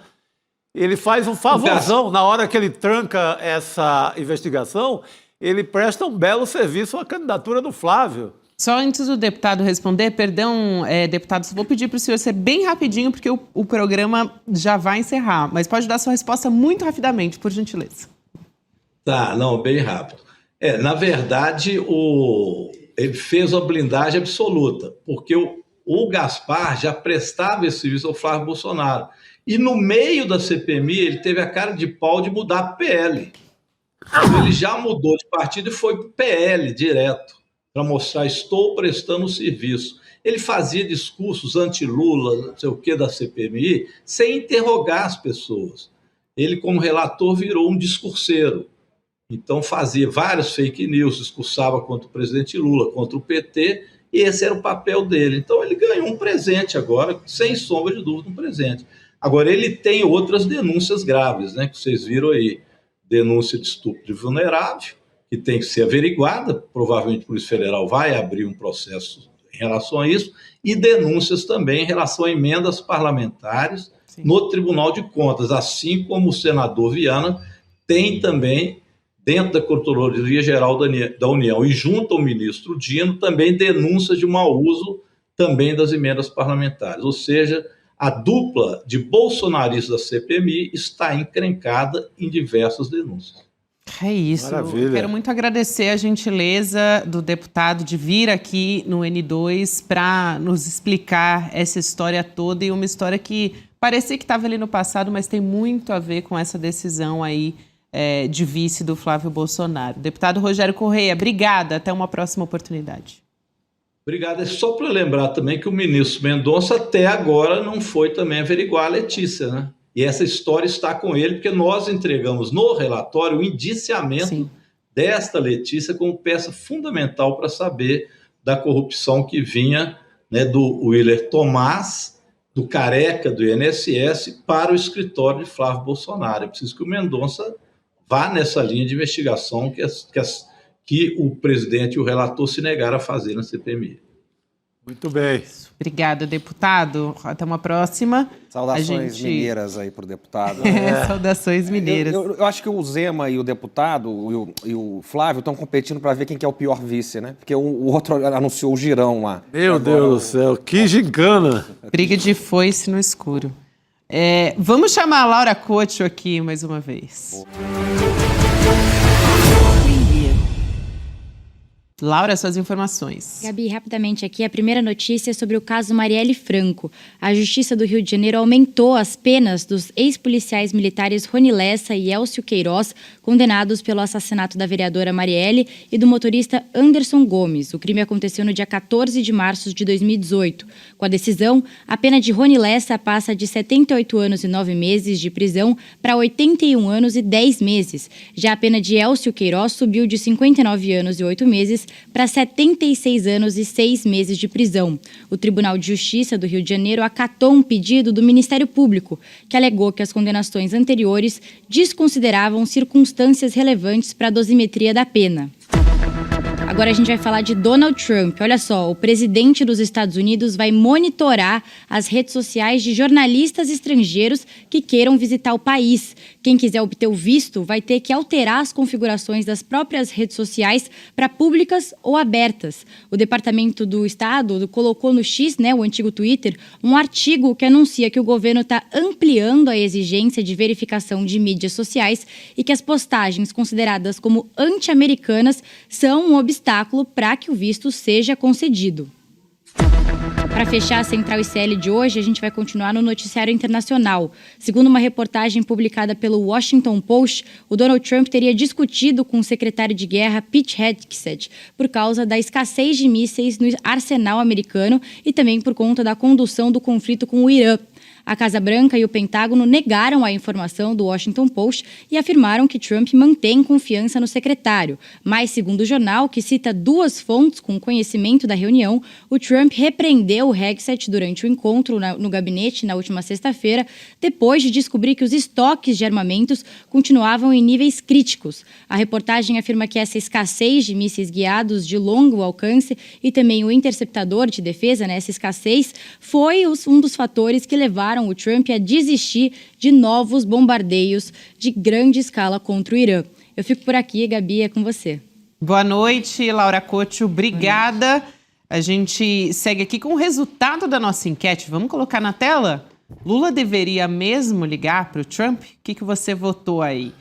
Ele faz um favorzão, na hora que ele tranca essa investigação, ele presta um belo serviço à candidatura do Flávio. Só antes do deputado responder, perdão, deputado, vou pedir para o senhor ser bem rapidinho, porque o programa já vai encerrar, mas pode dar sua resposta muito rapidamente, por gentileza. Tá, não, bem rápido. Na verdade, ele fez uma blindagem absoluta, porque o Gaspar já prestava esse serviço ao Flávio Bolsonaro. E no meio da CPMI, ele teve a cara de pau de mudar para o PL. Então, ele já mudou de partido e foi para o PL direto, para mostrar, estou prestando serviço. Ele fazia discursos anti-Lula, não sei o que, da CPMI, sem interrogar as pessoas. Ele, como relator, virou um discurseiro. Então fazia vários fake news, discursava contra o presidente Lula, contra o PT, e esse era o papel dele. Então ele ganhou um presente agora, sem sombra de dúvida, um presente. Agora ele tem outras denúncias graves, né, que vocês viram aí. Denúncia de estupro de vulnerável, que tem que ser averiguada, provavelmente a Polícia Federal vai abrir um processo em relação a isso, e denúncias também em relação a emendas parlamentares no Tribunal de Contas, assim como o senador Viana tem também, dentro da Controladoria Geral da União e junto ao ministro Dino, também denúncias de mau uso também das emendas parlamentares. Ou seja, a dupla de bolsonaristas da CPMI está encrencada em diversas denúncias. É isso. Maravilha. Quero muito agradecer a gentileza do deputado de vir aqui no N2 para nos explicar essa história toda, e uma história que parecia que estava ali no passado, mas tem muito a ver com essa decisão aí de vice do Flávio Bolsonaro. Deputado Rogério Correia, obrigada. Até uma próxima oportunidade. Obrigado. É só para lembrar também que o ministro Mendonça até agora não foi também averiguar a Letícia, né? E essa história está com ele, porque nós entregamos no relatório o indiciamento desta Letícia como peça fundamental para saber da corrupção que vinha, né, do Willer Thomas, do Careca, do INSS, para o escritório de Flávio Bolsonaro. É preciso que o Mendonça vá nessa linha de investigação que o presidente e o relator se negaram a fazer na CPMI. Muito bem. Obrigada, deputado. Até uma próxima. Saudações mineiras aí para o deputado. Saudações mineiras. Eu acho que o Zema e o deputado e o Flávio estão competindo para ver quem que é o pior vice, né? Porque o outro anunciou o girão lá. Meu Deus do céu, que gincana. Briga de foice no escuro. Vamos chamar a Laura Couto aqui mais uma vez. Laura, suas informações. Gabi, rapidamente aqui, a primeira notícia é sobre o caso Marielle Franco. A Justiça do Rio de Janeiro aumentou as penas dos ex-policiais militares Rony Lessa e Elcio Queiroz, condenados pelo assassinato da vereadora Marielle e do motorista Anderson Gomes. O crime aconteceu no dia 14 de março de 2018. Com a decisão, a pena de Rony Lessa passa de 78 anos e 9 meses de prisão para 81 anos e 10 meses. Já a pena de Elcio Queiroz subiu de 59 anos e 8 meses para 76 anos e 6 meses de prisão. O Tribunal de Justiça do Rio de Janeiro acatou um pedido do Ministério Público, que alegou que as condenações anteriores desconsideravam circunstâncias relevantes para a dosimetria da pena. Agora a gente vai falar de Donald Trump. Olha só, o presidente dos Estados Unidos vai monitorar as redes sociais de jornalistas estrangeiros que queiram visitar o país. Quem quiser obter o visto vai ter que alterar as configurações das próprias redes sociais para públicas ou abertas. O Departamento do Estado colocou no X, o antigo Twitter, um artigo que anuncia que o governo está ampliando a exigência de verificação de mídias sociais e que as postagens consideradas como anti-americanas são um obstáculo para que o visto seja concedido. Para fechar a Central ICL de hoje, a gente vai continuar no noticiário internacional. Segundo uma reportagem publicada pelo Washington Post, o Donald Trump teria discutido com o secretário de guerra Pete Hegseth por causa da escassez de mísseis no arsenal americano e também por conta da condução do conflito com o Irã. A Casa Branca e o Pentágono negaram a informação do Washington Post e afirmaram que Trump mantém confiança no secretário. Mas, segundo o jornal, que cita 2 fontes com conhecimento da reunião, o Trump repreendeu o Hegseth durante o encontro no gabinete na última sexta-feira, depois de descobrir que os estoques de armamentos continuavam em níveis críticos. A reportagem afirma que essa escassez de mísseis guiados de longo alcance e também o interceptador de defesa, essa escassez, foi um dos fatores que levaram o Trump a desistir de novos bombardeios de grande escala contra o Irã. Eu fico por aqui, Gabi, é com você. Boa noite, Laura Couto, obrigada. A gente segue aqui com o resultado da nossa enquete. Vamos colocar na tela? Lula deveria mesmo ligar para o Trump? O que você votou aí?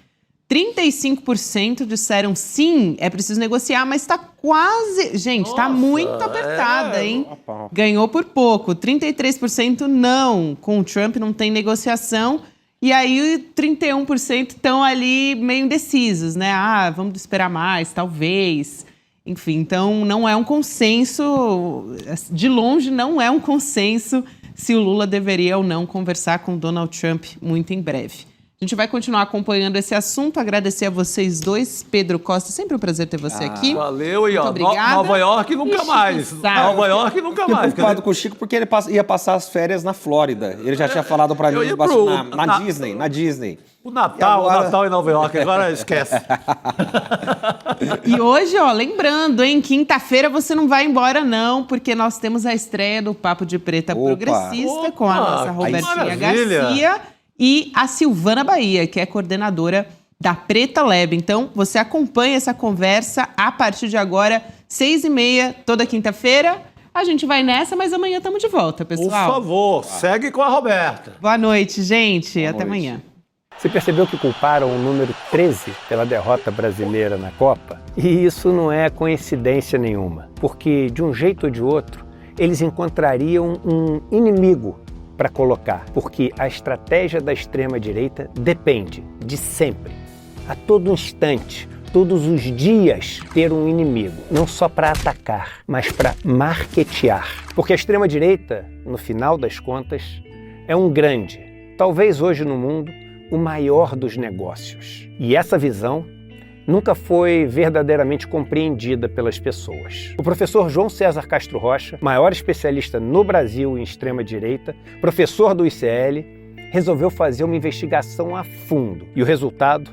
35% disseram sim, é preciso negociar, mas está quase... Gente, está muito apertada, hein? Ganhou por pouco. 33% não, com o Trump não tem negociação. E aí 31% estão ali meio indecisos, né? Vamos esperar mais, talvez. Enfim, então não é um consenso, de longe não é um consenso se o Lula deveria ou não conversar com o Donald Trump muito em breve. A gente vai continuar acompanhando esse assunto. Agradecer a vocês dois. Pedro Costa, sempre um prazer ter você aqui. Valeu, e Nova York nunca mais. Nova York nunca mais. Eu preocupado com o Chico porque ele ia passar as férias na Flórida. Ele já tinha falado pra mim na Disney. O Natal em Nova York, agora esquece. E hoje, lembrando, quinta-feira você não vai embora não, porque nós temos a estreia do Papo de Preta Progressista com a nossa Robertinha Garcia e a Silvana Bahia, que é coordenadora da Preta Lab. Então, você acompanha essa conversa a partir de agora, 6h30, toda quinta-feira. A gente vai nessa, mas amanhã estamos de volta, pessoal. Por favor, segue com a Roberta. Boa noite, gente. Até amanhã. Você percebeu que culparam o número 13 pela derrota brasileira na Copa? E isso não é coincidência nenhuma, porque de um jeito ou de outro, eles encontrariam um inimigo para colocar, porque a estratégia da extrema-direita depende de sempre, a todo instante, todos os dias, ter um inimigo, não só para atacar, mas para marketear. Porque a extrema-direita, no final das contas, é um grande, talvez hoje no mundo, o maior dos negócios. E essa visão nunca foi verdadeiramente compreendida pelas pessoas. O professor João César Castro Rocha, maior especialista no Brasil em extrema-direita, professor do ICL, resolveu fazer uma investigação a fundo. E o resultado?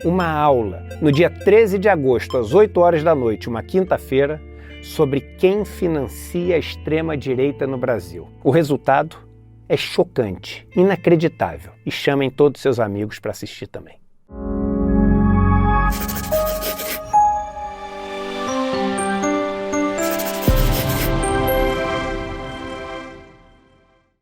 Uma aula, no dia 13 de agosto, às 8 horas da noite, uma quinta-feira, sobre quem financia a extrema-direita no Brasil. O resultado é chocante, inacreditável. E chamem todos seus amigos para assistir também.